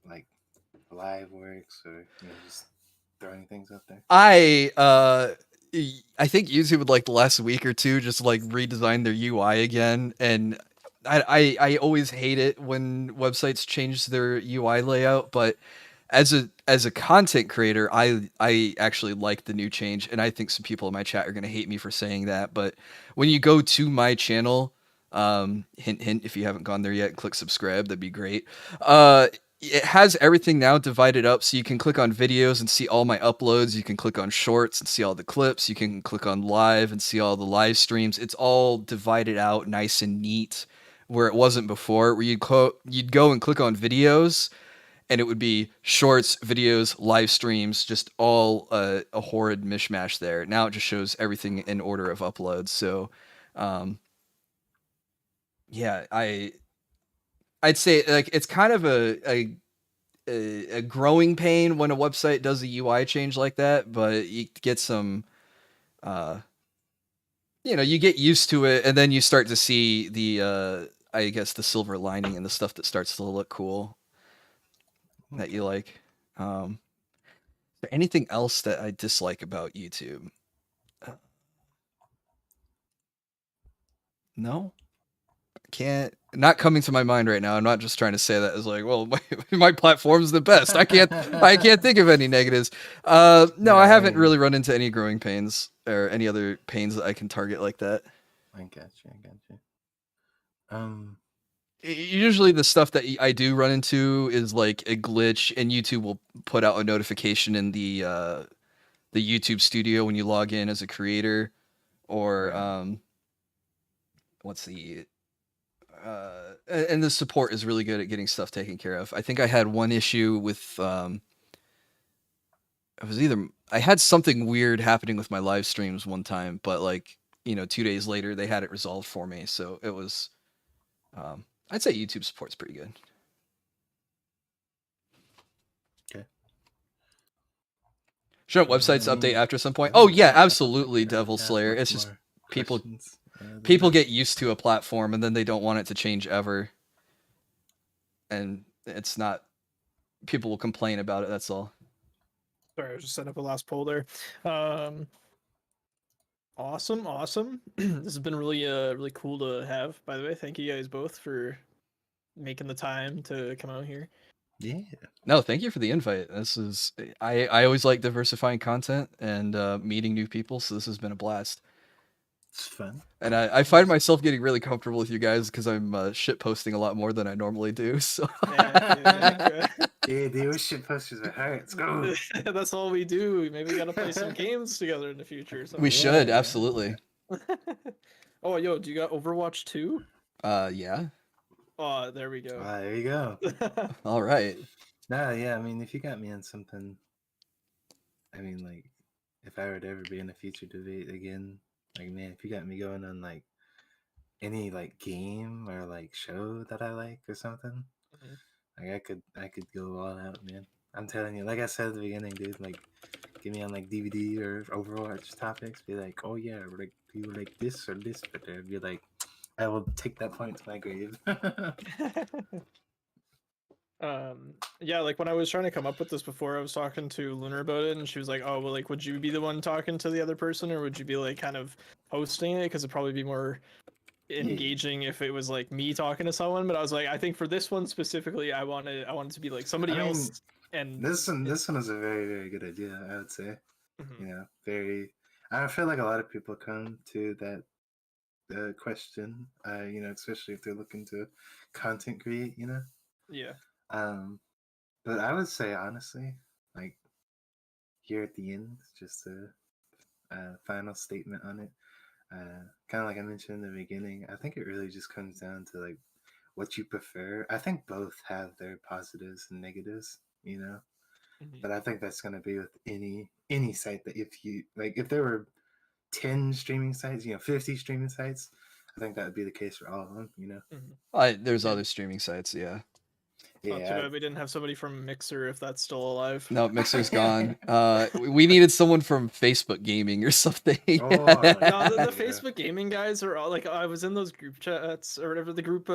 like live works, or just throwing things out there. I think YouTube would like the last week or two just like redesign their UI again, and I always hate it when websites change their UI layout, but as a content creator, I actually like the new change, and I think some people in my chat are gonna hate me for saying that, but when you go to my channel, hint hint, if you haven't gone there yet, click subscribe, that'd be great. It has everything now divided up, so you can click on videos and see all my uploads. You can click on shorts and see all the clips. You can click on live and see all the live streams. It's all divided out nice and neat, where it wasn't before, where you'd go and click on videos, and it would be shorts, videos, live streams, just all a horrid mishmash there. Now it just shows everything in order of uploads. So, yeah, I'd say like it's kind of a growing pain when a website does a UI change like that, but you get some, you get used to it, and then you start to see the, I guess, the silver lining and the stuff that starts to look cool that you like. Is there anything else that I dislike about YouTube? No, not coming to my mind right now. I'm not just trying to say that as like, well, my platform's the best. I can't think of any negatives. No, I haven't really run into any growing pains or any other pains that I can target like that. I got you. Usually the stuff that I do run into is like a glitch, and YouTube will put out a notification in the YouTube Studio when you log in as a creator, or Right. What's the and the support is really good at getting stuff taken care of. I think I had one issue with I had something weird happening with my live streams one time, but like 2 days later they had it resolved for me. So it was I'd say YouTube support's pretty good. Okay. Shouldn't websites update after some point? Oh yeah, absolutely, Devil Yeah, Slayer. lots It's just more people questions, than people that. get used to a platform and then they don't want it to change ever. And it's not, people will complain about it, that's all. Sorry, I was just setting up a last poll there. Awesome. This has been really cool to have, by the way. Thank you guys both for making the time to come out here. Yeah. No, thank you for the invite. I always like diversifying content and meeting new people, so this has been a blast. It's fun. And I find myself getting really comfortable with you guys because I'm shit posting a lot more than I normally do. So Yeah, dude, shit posters are hard. Let's go. That's all we do. Maybe we gotta play some games together in the future. we should, absolutely. Oh, yo, do you got Overwatch 2? Yeah. Oh, there we go. There you go. All right. No, yeah, I mean, if you got me on something, I mean, like, if I were to ever be in a future debate again, like, man, if you got me going on, like, any, like, game or, like, show that I like or something, like, I could go all out, man. I'm telling you, like I said at the beginning, dude, like, get me on, like, DVD or Overwatch topics, be like, oh, yeah, like, do you like this or this better? Be like, I will take that point to my grave. Yeah, like when I was trying to come up with this before, I was talking to Lunar about it, and she was like, "Oh, well, like, would you be the one talking to the other person, or would you be like kind of hosting it? Because it'd probably be more engaging if it was like me talking to someone." But I was like, I think for this one specifically, I wanted to be like somebody else. And this one is a very, very good idea, I would say. Very. I feel like a lot of people come to that question, especially if they're looking to content create, Yeah. But I would say honestly, like here at the end, just a final statement on it. Kind of like I mentioned in the beginning, I think it really just comes down to like what you prefer. I think both have their positives and negatives, you know. But I think that's gonna be with any site that if you like, if there were 10 streaming sites, 50 streaming sites, I think that would be the case for all of them, you know. There's Yeah. other streaming sites, yeah. Not too bad we didn't have somebody from Mixer if that's still alive. No, Mixer's gone. We needed someone from Facebook Gaming or something. Oh, No, the yeah. Facebook gaming guys are all like, I was in those group chats or whatever, the group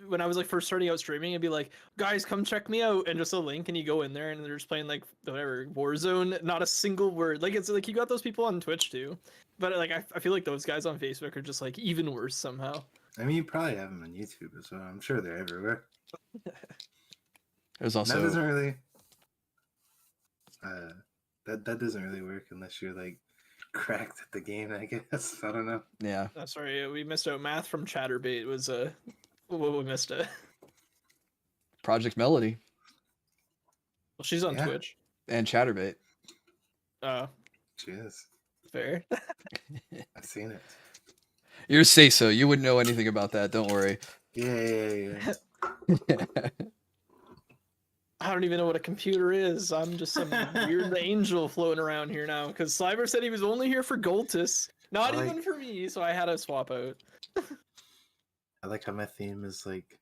when I was like first starting out streaming, it'd be like, guys, come check me out, and just a link, and you go in there and they're just playing like whatever Warzone, not a single word. Like it's like you got those people on Twitch too, but like I feel like those guys on Facebook are just like even worse somehow. I mean, you probably have them on YouTube as well. I'm sure they're everywhere. There's That also doesn't really that doesn't really work unless you're like cracked at the game, I guess. I don't know. yeah. Sorry, we missed out. Math from Chatterbait was what we missed it. Project Melody Well, she's on Yeah. Twitch. and Chatterbait. She is. Fair. I've seen it. You're say so. You wouldn't know anything about that. Don't worry. Yeah. I don't even know what a computer is. I'm just some weird angel floating around here now. Because Sliver said he was only here for Goltus, not I like- even for me. So I had to swap out. I like how my theme is like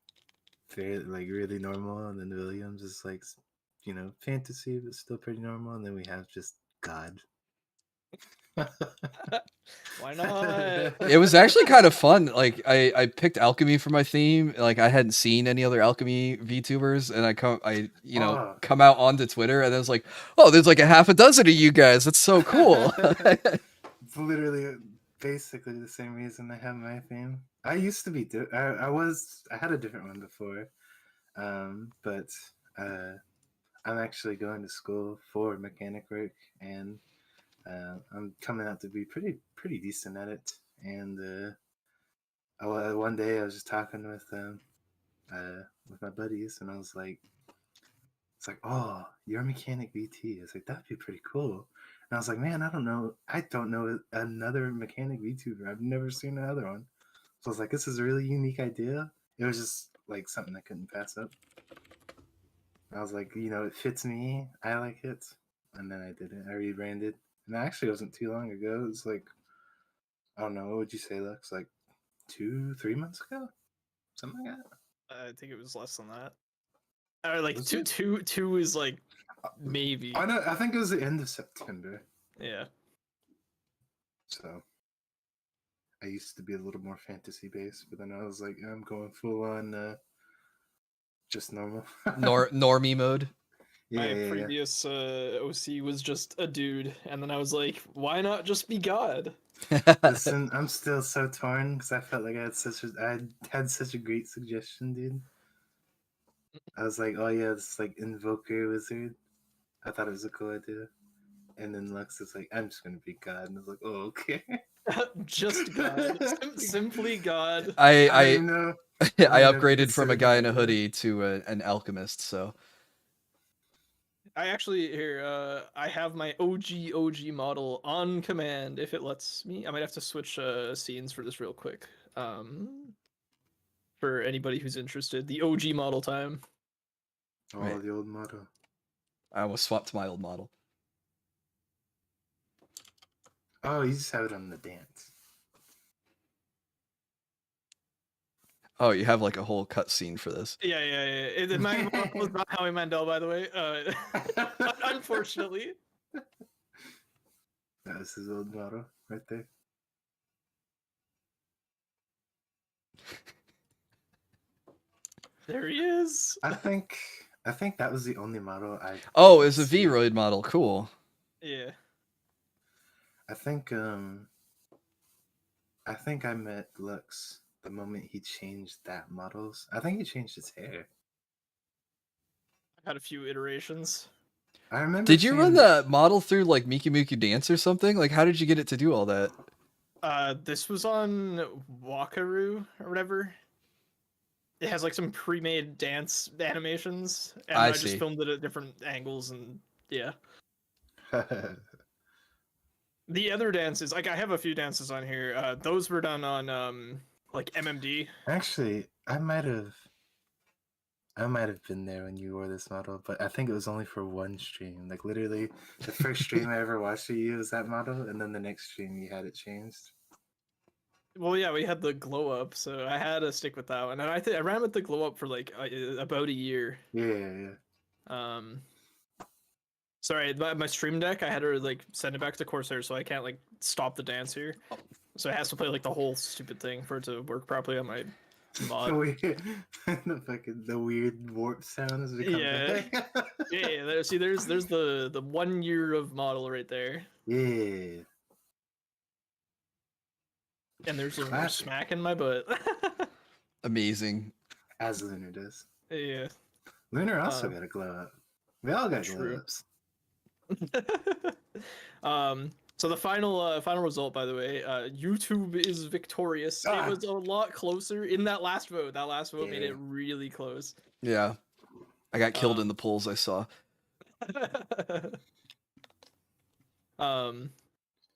very like really normal, and then Williams is like fantasy but still pretty normal, and then we have just God. Why not? It was actually kind of fun. Like I picked alchemy for my theme. Like I hadn't seen any other alchemy VTubers, and I come out onto Twitter, and I was like, oh, there's like a half a dozen of you guys. That's so cool. It's literally basically the same reason I have my theme. I used to be I had a different one before, but I'm actually going to school for mechanic work, and I'm coming out to be pretty decent at it. And one day I was just talking with my buddies, and I was like, it's like, oh, you're a mechanic VT. I was like, that'd be pretty cool. And I was like, man, I don't know another mechanic VTuber. I've never seen another one. So I was like, this is a really unique idea. It was just like something I couldn't pass up. I was like, it fits me. I like it. And then I did it. I rebranded. And that actually wasn't too long ago. It was like, I don't know, what would you say, Lux? Like 2-3 months ago? Something like that? I think it was less than that. Or like Was two is like maybe. I know. I think it was the end of September. Yeah. So I used to be a little more fantasy based, but then I was like, I'm going full on just normal. Normie mode. My previous OC was just a dude, and then I was like, why not just be God? Listen, I'm still so torn because I felt like I had such a great suggestion, dude. I was like, oh yeah, it's like Invoker Wizard. I thought it was a cool idea. And then Lux is like, I'm just gonna be God, and I was like, oh okay. Just God. Simply God. I know. I upgraded from a guy in a hoodie to an alchemist. So I actually I have my OG model on command if it lets me. I might have to switch scenes for this real quick. For anybody who's interested, the OG model time. Oh, Right. the old motto. I almost swapped to my old model. Oh, you just have it on the dance. Oh, you have like a whole cutscene for this. Yeah. My model was not Howie Mandel, by the way. Unfortunately. That was his old motto right there. There he is. I think that was the only model I. Oh, it's a V-Roid model. Cool. Yeah. I think I met Lux the moment he changed that models. I think he changed his hair. I've had a few iterations. I remember. Did you run seeing- that model through like Miku Miku Dance or something? Like, how did you get it to do all that? This was on Wakaru or whatever. It has like some pre-made dance animations, and I I see. just filmed it at different angles, and yeah. The other dances, like I have a few dances on here. Those were done on like MMD. Actually, I might have. I might have been there when you wore this model, but I think it was only for one stream. Like literally, the first stream I ever watched of you was that model, and then the next stream you had it changed. Well, yeah, we had the glow up, so I had to stick with that one. And I ran with the glow up for like about a year. Yeah. Um, sorry, my stream deck, I had to like send it back to Corsair, so I can't like stop the dance here. So it has to play like the whole stupid thing for it to work properly on my mod. The weird warp sounds become Yeah. Yeah. There's the 1 year of model right there, Yeah. and there's a Classic. smack in my butt. Amazing. As Lunar does. Yeah. Lunar also got a glow up. We all got glow True. ups. So the final result, by the way, YouTube is victorious. It was a lot closer in that last vote. That last vote made it really close. Yeah. I got killed in the polls I saw. But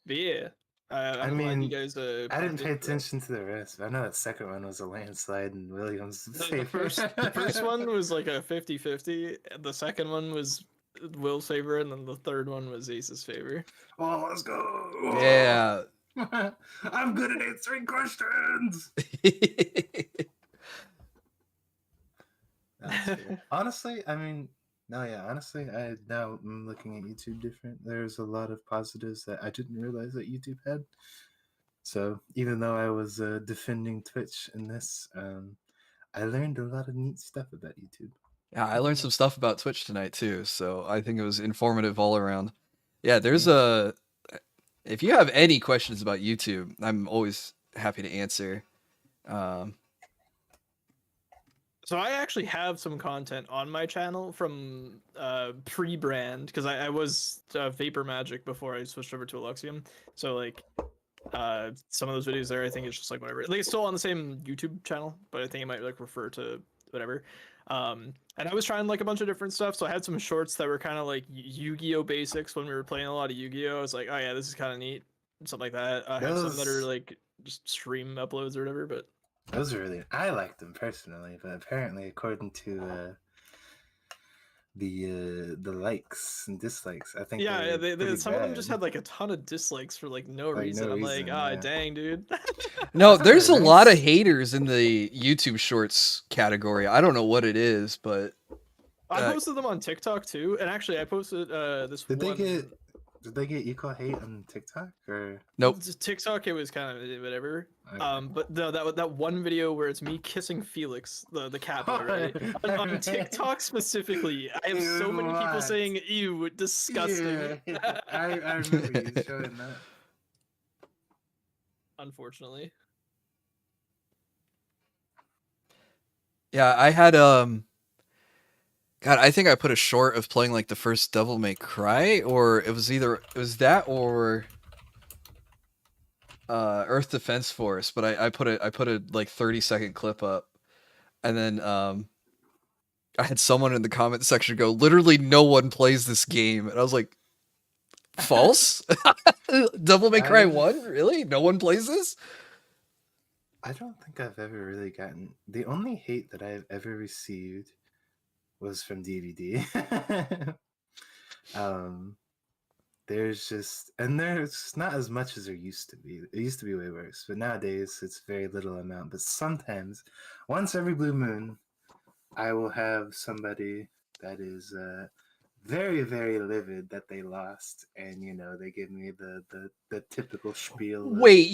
yeah, I'm I glad mean, you guys. I didn't pay attention to the rest, but I know that second one was a landslide in Williams' favor. The first one was like a 50-50. The second one was Will's favor, and then the third one was Ace's favor. Oh, let's go! Yeah. I'm good at answering questions. Honestly, I mean, no, yeah. Honestly, now I'm looking at YouTube different. There's a lot of positives that I didn't realize that YouTube had. So even though I was defending Twitch in this, I learned a lot of neat stuff about YouTube. Yeah, I learned some stuff about Twitch tonight too, so I think it was informative all around. Yeah, there's a. If you have any questions about YouTube, I'm always happy to answer. So I actually have some content on my channel from pre-brand, because I was Vapor Magic before I switched over to Aluxium. So like some of those videos there, I think it's just like whatever. Like it's still on the same YouTube channel, but I think it might like refer to whatever. And I was trying like a bunch of different stuff. So I had some shorts that were kind of like Yu-Gi-Oh basics when we were playing a lot of Yu-Gi-Oh. I was like, oh yeah, this is kind of neat, something like that. I have some that are like just stream uploads or whatever, but. Those are really, I like them personally, but apparently, according to the likes and dislikes, I think some of them just had like a ton of dislikes for like no reason. I'm like, dang, dude. No, there's a lot of haters in the YouTube Shorts category. I don't know what it is, but I posted them on TikTok too, and actually, I posted this. Did they get equal hate on TikTok or? Nope. TikTok, it was kind of whatever. Okay. But no, that one video where it's me kissing Felix, the cat boy, right? on TikTok specifically, I have so many people saying, "Ew, disgusting." Yeah. I remember you showing that. Unfortunately. Yeah, I had God, I think I put a short of playing like the first Devil May Cry, or it was that or Earth Defense Force, but I put a like 30-second clip up, and then I had someone in the comment section go, literally no one plays this game, and I was like, false? Devil May Cry 1? Really? No one plays this? I don't think I've ever really gotten, the only hate that I've ever received was from DVD. There's not as much as there used to be. It used to be way worse, but nowadays it's very little amount. But sometimes, once every blue moon, I will have somebody that is very, very livid that they lost, and they give me the typical spiel. Wait,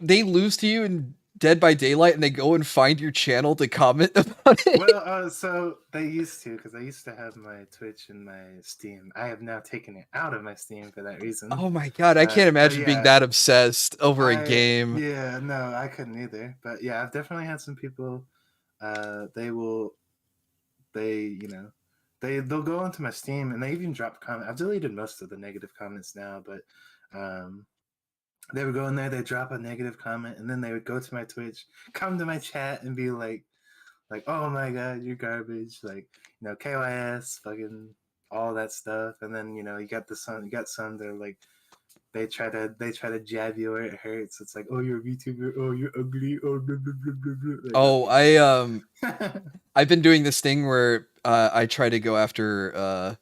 they lose to you in Dead by Daylight, and they go and find your channel to comment about it? Well, so they used to, because I used to have my Twitch and my Steam. I have now taken it out of my Steam for that reason. Oh my god, I can't imagine being that obsessed over a game. Yeah, no, I couldn't either. But yeah, I've definitely had some people, they'll go into my Steam and they even drop comments. I've deleted most of the negative comments now, but they would go in there, they drop a negative comment, and then they would go to my Twitch, come to my chat, and be like, oh my god, you're garbage, like, KYS, fucking all that stuff. And then you got some that are like, they try to jab you where it hurts. It's like, oh, you're a VTuber. Oh, you're ugly. Oh, blah, blah, blah, blah, blah. Like, Oh, I've been doing this thing where I try to go after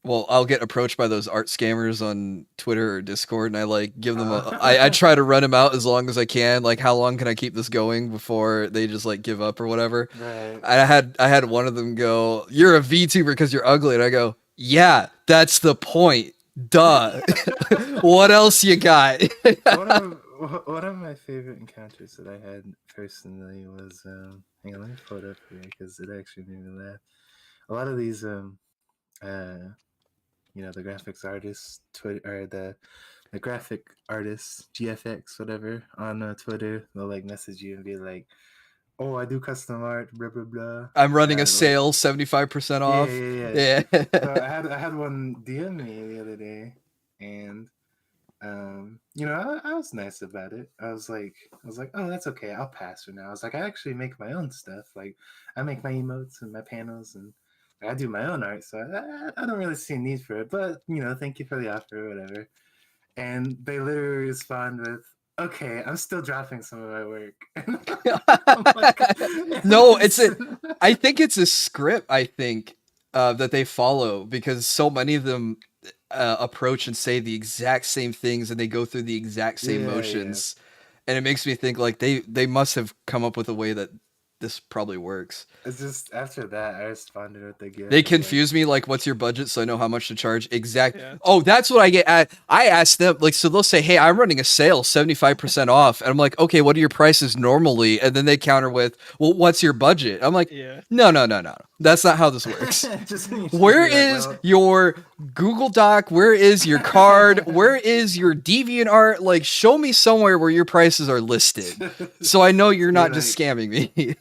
well, I'll get approached by those art scammers on Twitter or Discord, and I like give them I try to run them out as long as I can. Like, how long can I keep this going before they just like give up or whatever? right. I had one of them go, "You're a VTuber because you're ugly," and I go, "Yeah, that's the point. Duh. What else you got?" One of my favorite encounters that I had personally was hang on, let me pull it up here because it actually made me laugh. A lot of these the graphics artists Twitter, or the graphic artists GFX whatever on Twitter, they'll like message you and be like, oh, I do custom art, blah blah blah. I'm running a sale, 75% off. Yeah. Yeah. So I had one DM me the other day, and I was nice about it. I was like, oh, that's okay, I'll pass for now. I was like, I actually make my own stuff. Like, I make my emotes and my panels, and I do my own art, so I don't really see a need for it. But thank you for the offer, or whatever. And they literally respond with, "Okay, I'm still dropping some of my work." No, I think it's a script. I think that they follow, because so many of them approach and say the exact same things, and they go through the exact same motions, and it makes me think like they must have come up with a way that this probably works. It's just after that I responded with the gift. They confuse me like, "What's your budget?" So I know how much to charge. Exact. Yeah. Oh, that's what I get at. I ask them, like, so they'll say, "Hey, I'm running a sale, 75% off," and I'm like, "Okay, what are your prices normally?" And then they counter with, "Well, what's your budget?" I'm like, Yeah. No. That's not how this works. Where is your Google Doc? Where is your card? Where is your DeviantArt? Like, show me somewhere where your prices are listed, so I know you're not just scamming me.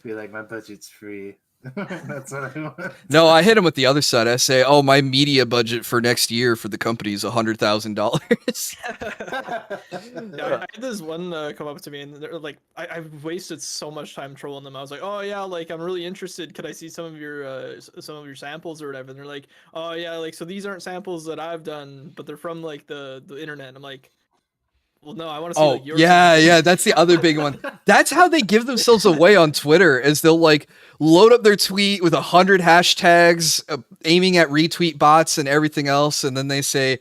Be like, my budget's free. That's what I want. No, I hit him with the other side. I say, "Oh, my media budget for next year for the company is $100,000." Yeah, I had this one come up to me, and they're like, I've wasted so much time trolling them. I was like, "Oh yeah, like I'm really interested. Could I see some of your samples or whatever?" And they're like, "Oh yeah, like so these aren't samples that I've done, but they're from like the internet." And I'm like, well, no, I want to see like your samples. Yeah, that's the other big one. That's how they give themselves away on Twitter, is they'll like load up their tweet with 100 hashtags aiming at retweet bots and everything else, and then they say,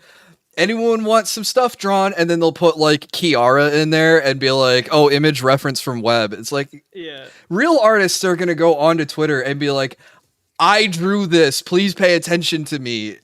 "Anyone want some stuff drawn?" And then they'll put like Kiara in there and be like, "Oh, image reference from web." It's like, Yeah. real artists are gonna go onto Twitter and be like, "I drew this, please pay attention to me."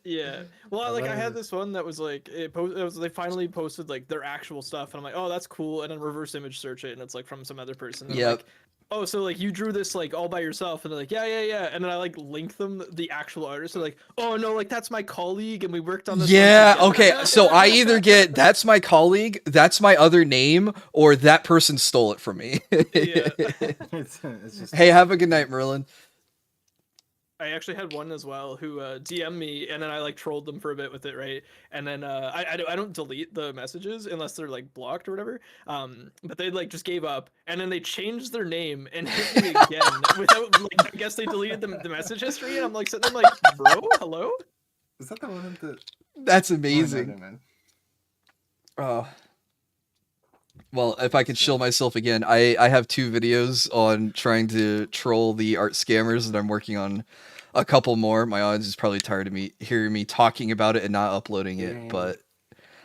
Yeah. Well, like I had this one that was like they finally posted like their actual stuff, and I'm like, "Oh, that's cool." And then reverse image search it, and it's like from some other person. And I'm like, "Oh, so like you drew this like all by yourself?" And they're like, "Yeah." And then I like link them the actual artist. They're like, "Oh no, like that's my colleague, and we worked on this." Yeah. Okay. So I either get, "That's my colleague," "That's my other name," or "That person stole it from me." Yeah. It's just, Hey, have a good night, Merlin. I actually had one as well who DM'd me, and then I like trolled them for a bit with it, right? And then I don't delete the messages unless they're like blocked or whatever. But they like just gave up, and then they changed their name and hit me again without like I guess they deleted the message history, and I'm like sitting there like, bro, hello? is that the one that? That's Oh, no, amazing. never mind. Oh. Well, if I could shill myself again, I have 2 videos on trying to troll the art scammers, and I'm working on a couple more. My audience is probably tired of me hearing me talking about it and not uploading it, Yeah. but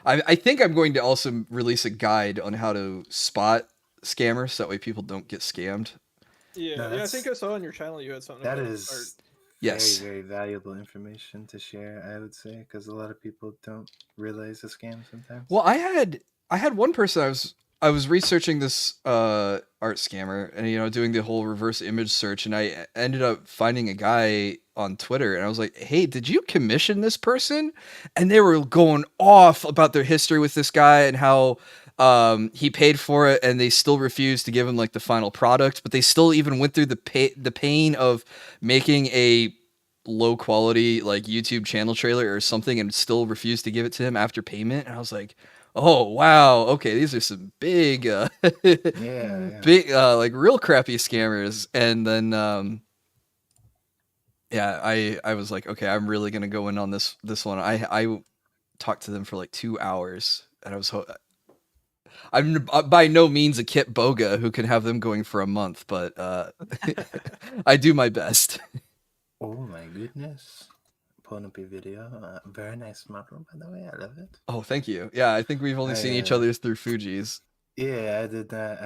I think I'm going to also release a guide on how to spot scammers, so that way people don't get scammed. Yeah, No, yeah. I that's- think I saw on your channel you had something. That about is art. Yes. very, very valuable information to share, I would say, because a lot of people don't realize the scam sometimes. Well, I had one person I was researching this art scammer, and doing the whole reverse image search, and I ended up finding a guy on Twitter, and I was like, "Hey, did you commission this person?" And they were going off about their history with this guy and how he paid for it, and they still refused to give him like the final product, but they still even went through the pain of making a low quality like YouTube channel trailer or something, and still refused to give it to him after payment. And I was like, "Oh wow, okay, these are some big yeah. big like real crappy scammers." And then yeah, I was like, okay, I'm really gonna go in on this one. I talked to them for like 2 hours, and I'm by no means a Kit Boga who can have them going for a month, but I do my best. Oh my goodness. Pulling up your video. Very nice model, by the way. I love it. Oh, thank you. Yeah, I think we've only seen each other's through Fuji's. Yeah, I did that.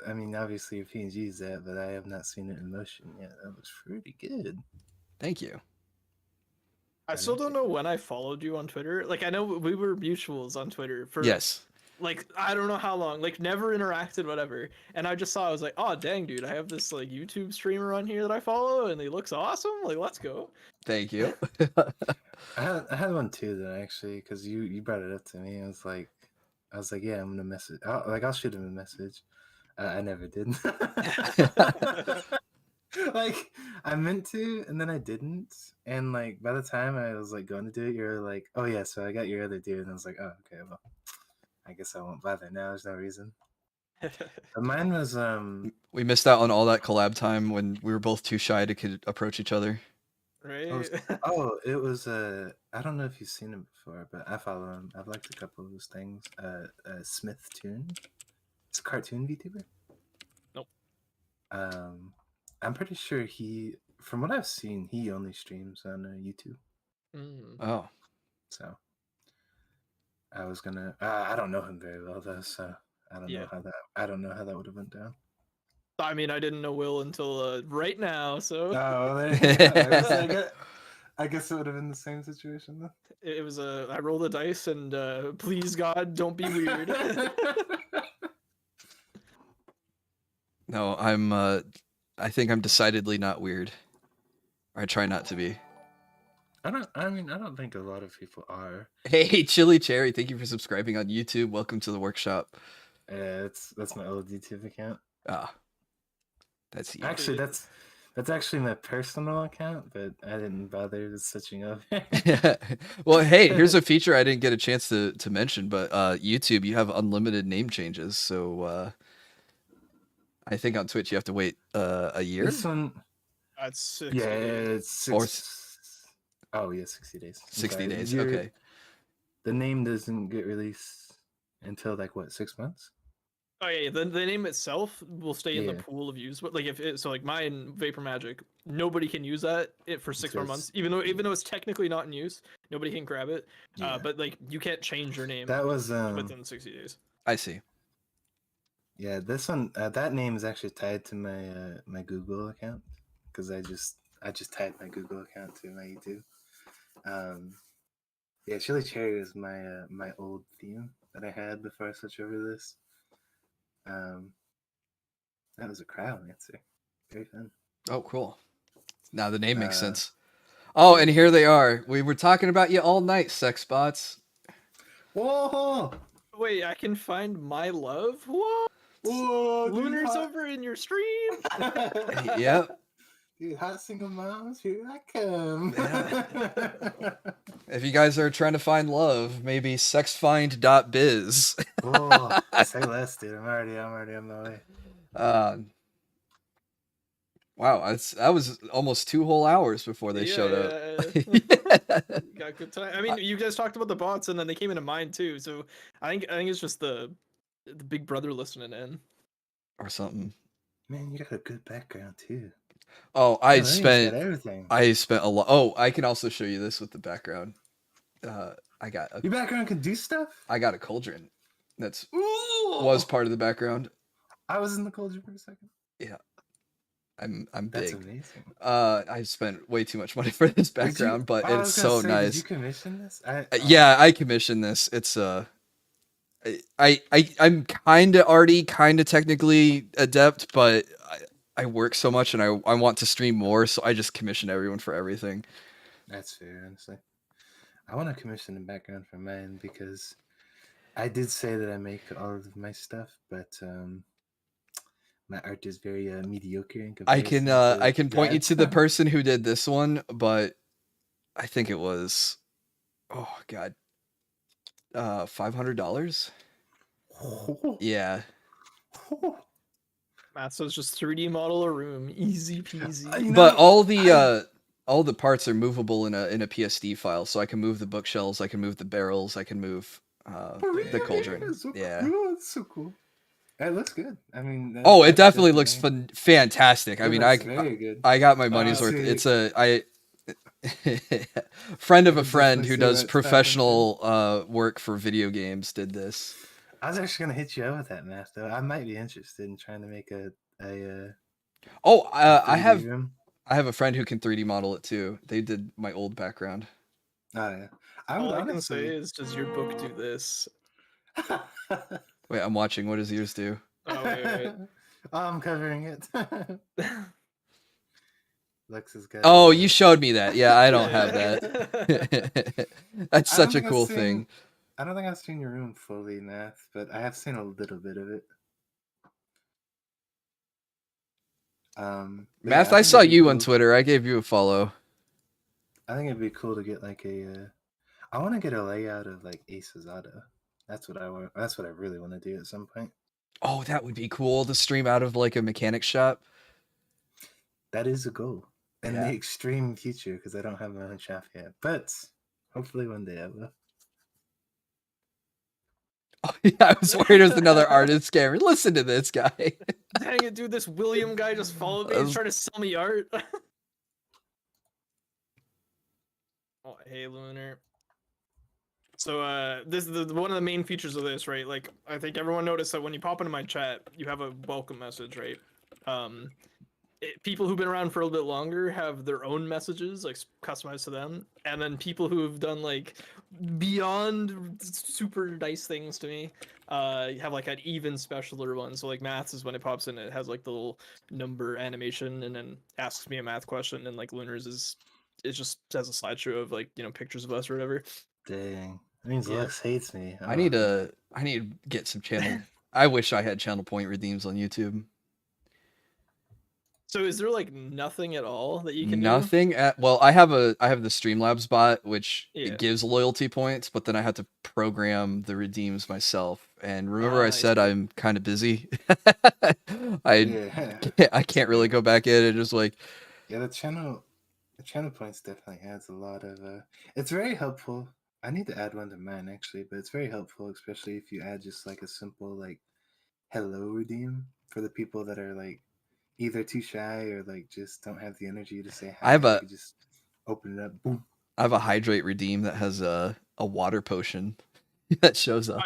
I mean, obviously a PNG's that, but I have not seen it in motion yet. That looks pretty good. Thank you. I still don't know when I followed you on Twitter. Like, I know we were mutuals on Twitter for Yes. like I don't know how long. Like, never interacted, whatever. And I just saw, I was like, oh dang, dude, I have this like YouTube streamer on here that I follow, and he looks awesome. Like, let's go. Thank you. I had one too that actually, because you brought it up to me. I was like, yeah, I'm gonna message. I'll shoot him a message. I never did. Like I meant to, and then I didn't. And like by the time I was like going to do it, you're like, oh yeah, so I got your other dude, and I was like, oh okay, well, I guess I won't bother now. There's no reason. But mine was We missed out on all that collab time when we were both too shy to approach each other. Right? it was I don't know if you've seen him before, but I follow him. I've liked a couple of his things. Smith Toon. It's a cartoon VTuber. Nope. I'm pretty sure from what I've seen, he only streams on YouTube. Oh. So I was gonna. I don't know him very well though, so I don't know how that would have went down. I mean, I didn't know Will until right now, so. Oh, I guess it would have been the same situation then. It was I rolled the dice, and please God, don't be weird. No, I think I'm decidedly not weird. Or I try not to be. I don't think a lot of people are. Hey, Chili Cherry, thank you for subscribing on YouTube. Welcome to the workshop. Yeah, that's my old YouTube account. Ah. That's you. Actually that's actually my personal account, but I didn't bother switching over. Well, hey, here's a feature I didn't get a chance to mention, but YouTube, you have unlimited name changes, so I think on Twitch you have to wait a year. This one, That's 60 yeah, days. it's oh yeah, 60 days. 60 days. Okay. The name doesn't get released until like what, 6 months? Oh yeah, the name itself will stay in the Yeah. pool of use. But like so like mine Vapor Magic, nobody can use that for 6 more Because- months. Even though it's technically not in use, nobody can grab it. Yeah. But like you can't change your name That was within 60 days. I see. yeah, this one that name is actually tied to my my Google account because I just tied my Google account to my YouTube. Yeah, Chili Cherry was my my old theme that I had before I switched over to this. That was a crowd answer. Very fun. Oh, cool. Now the name makes sense. Oh, and here they are. We were talking about you all night, sex bots. Whoa! Wait, I can find my love? What? Whoa! Lunar's over in your stream? Yep. Dude, hot single moms, here I come. If you guys are trying to find love, maybe sexfind.biz. Oh, say less, dude. I'm already on my way. Wow, that was almost 2 whole hours before they showed up. Got good time. I mean, you guys talked about the bots, and then they came into mine too. So I think it's just the big brother listening in. Or something. Man, you got a good background too. Oh, I spent everything. I spent a lot. Oh, I can also show you this with the background. I got Your background can do stuff. I got a cauldron. That's Ooh! was part of the background. I was in the cauldron for a second. Yeah. I'm That's big. amazing. I spent way too much money for this background, but I it's was gonna so say, nice. Did you commission this? Yeah, I commissioned this. It's I'm kind of technically adept, but I work so much and I want to stream more, so I just commission everyone for everything. That's fair, honestly. I want to commission the background for mine because I did say that I make all of my stuff, but my art is very mediocre in comparison. I can point you to the person who did this one, but I think it was $500. Yeah. Matt says just 3D model a room, easy peasy. You But know, all the all the parts are movable in a PSD file, so I can move the bookshelves, I can move the barrels, I can move the cauldron. That's so Yeah. cool. That's so cool. It looks good. I mean, Oh, it that's definitely looks fantastic. I it mean, looks very good. I got my money's worth. see- It's friend of I a can friend definitely who see does what's professional work for video games did this. I was actually gonna hit you up with that math though. I might be interested in trying to make a Oh, a I 3D room. have a friend who can 3D model it too. They did my old background. Oh yeah. I'm All I can say honestly. is, does your book do this? Wait, I'm watching. What does yours do? Oh, wait. I'm covering it. Lex has got. Oh, you showed me that. Yeah, I don't have Yeah. that. That's I don't such a think I've cool seen- thing. I don't think I've seen your room fully, Nath, but I have seen a little bit of it. But Math, yeah, I think saw it'd be you on cool. Twitter. I gave you a follow. I think it'd be cool to get like a. I want to get a layout of like Ace's Auto. That's what I want. That's what I really want to do at some point. Oh, that would be cool to stream out of like a mechanic shop. That is a goal in Yeah. the extreme future because I don't have my own shop yet. But hopefully one day I will. Oh, yeah, I was worried it was another artist scammer. Listen to this guy. Dang it, dude! This William guy just followed me. He's trying to sell me art. Oh, hey, Lunar. So, this is one of the main features of this, right? Like, I think everyone noticed that when you pop into my chat, you have a welcome message, right? People who've been around for a little bit longer have their own messages, like customized to them, and then people who have done like beyond super nice things to me, have like an even specialer one. So like maths is when it pops in, it has like the little number animation, and then asks me a math question, and like Lunar's is it just has a slideshow of like pictures of us or whatever. Dang. That means Yeah. Lex hates me. I need to get some channel. I wish I had channel point redeems on YouTube. So is there like nothing at all that you can do? Nothing at well, I have the Streamlabs bot which Yeah. it gives loyalty points, but then I have to program the redeems myself. And remember I I said see. I'm kind of busy. I Yeah. I can't really go back in and just like Yeah, the channel points definitely adds a lot of it's very helpful. I need to add one to mine actually, but it's very helpful, especially if you add just like a simple like hello redeem for the people that are like either too shy or like just don't have the energy to say hi. I have You a- could just open it up, boom. I have a hydrate redeem that has a water potion that shows up.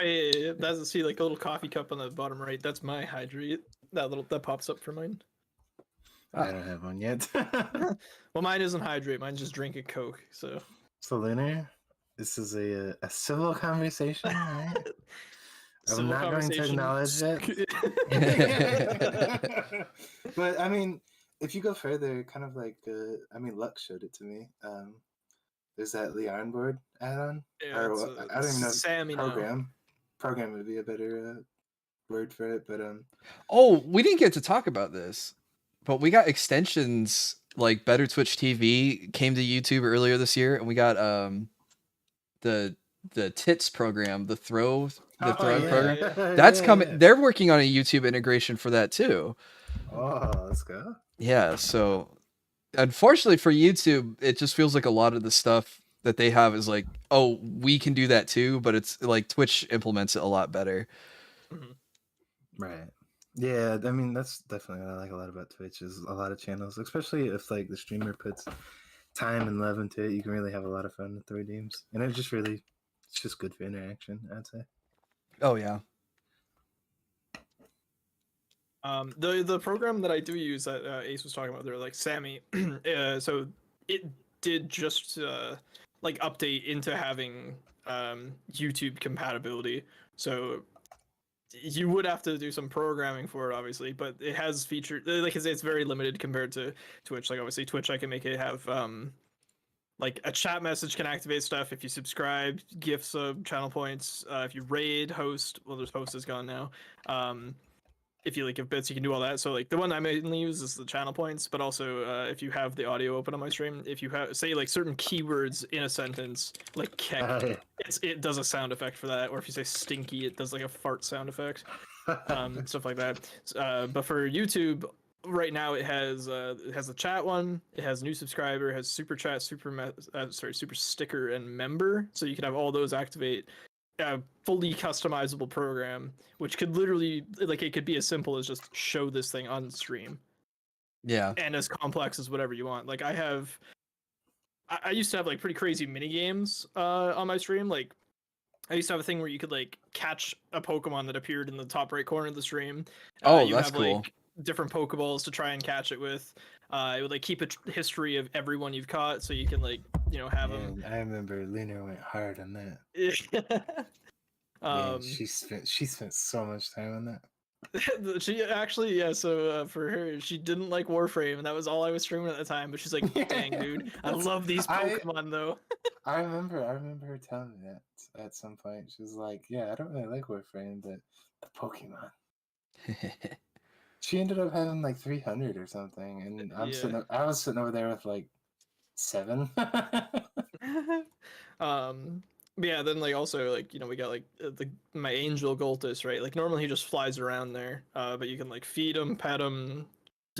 That's see like a little coffee cup on the bottom right. That's my hydrate. That pops up for mine. I don't have one yet. Well, mine isn't hydrate. Mine just drink a Coke. So So Lunar, this is a civil conversation, right? I'm civil not going to conversation. acknowledge it. But I mean, if you go further, kind of like I mean, Lux showed it to me. There's that Leon board add-on, Yeah, or it's I don't even know. Sammy now. Program would be a better word for it, but Oh, we didn't get to talk about this, but we got extensions like Better Twitch TV came to YouTube earlier this year, and we got the TITS program, the Throw yeah. program. Yeah. That's Yeah, coming. yeah. They're working on a YouTube integration for that too. Oh, let's go. Yeah, so unfortunately for YouTube, it just feels like a lot of the stuff that they have is like, oh, we can do that too, but it's like Twitch implements it a lot better. Mhm. Right. Yeah, I mean that's definitely what I like a lot about Twitch is a lot of channels, especially if like the streamer puts time and love into it. You can really have a lot of fun with the redeems, and it's just good for interaction, I'd say. Oh yeah. The program that I do use that Ace was talking about, they're like Sammy. So it did just like update into having YouTube compatibility. So you would have to do some programming for it, obviously, but it has featured like it's very limited compared to Twitch. Like obviously Twitch, I can make it have like a chat message can activate stuff if you subscribe, gift sub, channel points. If you raid, host, well, there's host is gone now. If you like give bits, you can do all that. So like the one I mainly use is the channel points, but also if you have the audio open on my stream, if you have say like certain keywords in a sentence, like keck, Yeah. it does a sound effect for that, or if you say stinky, it does like a fart sound effect, stuff like that. But for YouTube, right now it has the chat one, it has new subscriber, it has super chat, super sticker, and member. So you can have all those activate. A fully customizable program, which could literally, like, it could be as simple as just show this thing on stream, Yeah. and as complex as whatever you want. Like I used to have like pretty crazy mini games on my stream. Like I used to have a thing where you could like catch a Pokemon that appeared in the top right corner of the stream. Oh, You that's have cool. like different Pokeballs to try and catch it with. It would like keep a history of everyone you've caught, so you can like have them. I remember Lunar went hard on that. Man, she spent so much time on that. She actually, yeah. So for her, she didn't like Warframe, and that was all I was streaming at the time. But she's like, "Dang, dude, I love these Pokemon, though." I remember her telling me that at some point. She was like, "Yeah, I don't really like Warframe, but the Pokemon." She ended up having like 300 or something, and I was sitting over there with like 7. But yeah, then like also like we got like my Angel Goltus, right? Like normally he just flies around there, but you can like feed him, pet him,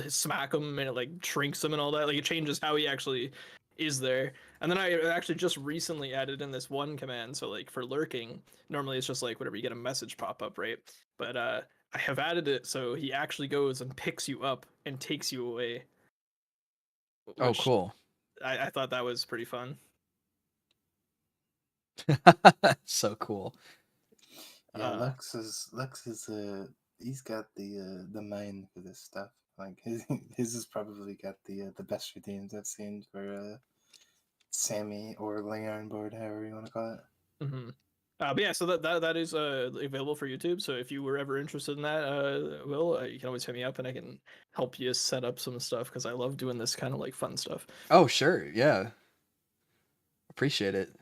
smack him, and it like shrinks him and all that. Like it changes how he actually is there. And then I actually just recently added in this one command. So like for lurking, normally it's just like whatever, you get a message pop up, right? But I have added it so he actually goes and picks you up and takes you away. Oh, cool. I thought that was pretty fun. So cool. Yeah, Lux is he's got the mind for this stuff. Like his has probably got the best redeems I've seen for Sammy or Leon board, however you want to call it. Mm-hmm. But yeah, so that is available for YouTube. So if you were ever interested in that, Will, you can always hit me up and I can help you set up some stuff because I love doing this kind of like fun stuff. Oh, sure. Yeah. Appreciate it.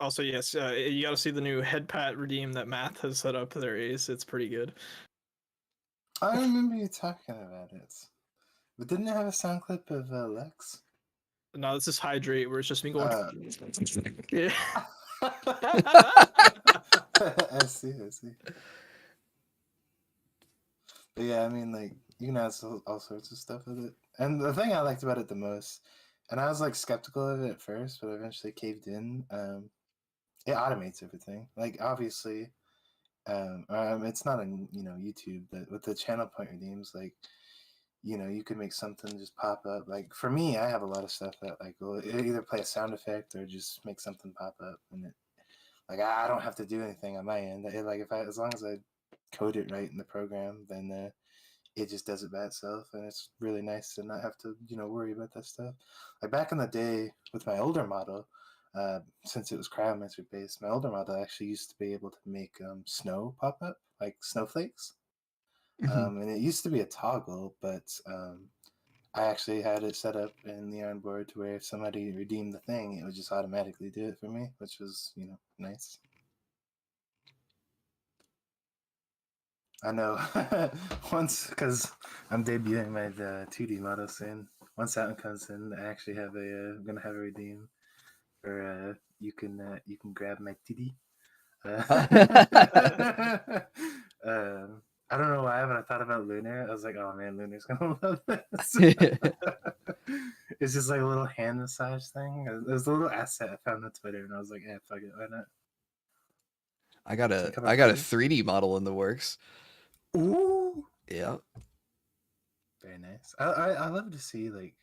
Also, yes, you got to see the new head pat redeem that Math has set up there, Ace. It's pretty good. I remember you talking about it. But didn't it have a sound clip of Lex? No, this is Hydrate, where it's just me going. Yeah. I see. But yeah, I mean, like, you can add all sorts of stuff with it. And the thing I liked about it the most, and I was like skeptical of it at first, but eventually caved in. It automates everything. Like, obviously, it's not on YouTube, but with the channel point redeems, like, you could make something just pop up. Like for me, I have a lot of stuff that like will either play a sound effect or just make something pop up, and it like I don't have to do anything on my end. Like as long as I code it right in the program, then it just does it by itself, and it's really nice to not have to worry about that stuff. Like back in the day with my older model, since it was cryomancer based, my older model actually used to be able to make snow pop up, like snowflakes. And it used to be a toggle, but I actually had it set up in the onboard to where if somebody redeemed the thing, it would just automatically do it for me, which was, nice. I know. Once, because I'm debuting my 2D model soon. Once that one comes in, I actually have I'm gonna have a redeem, or you can grab my 2D. I don't know why, but I thought about Lunar. I was like, oh man, Lunar's gonna love this. It's just like a little hand massage thing. There's a little asset I found on Twitter, and I was like, yeah, fuck it, why not? I got a 3D model in the works. Ooh, yeah. Very nice. I love to see like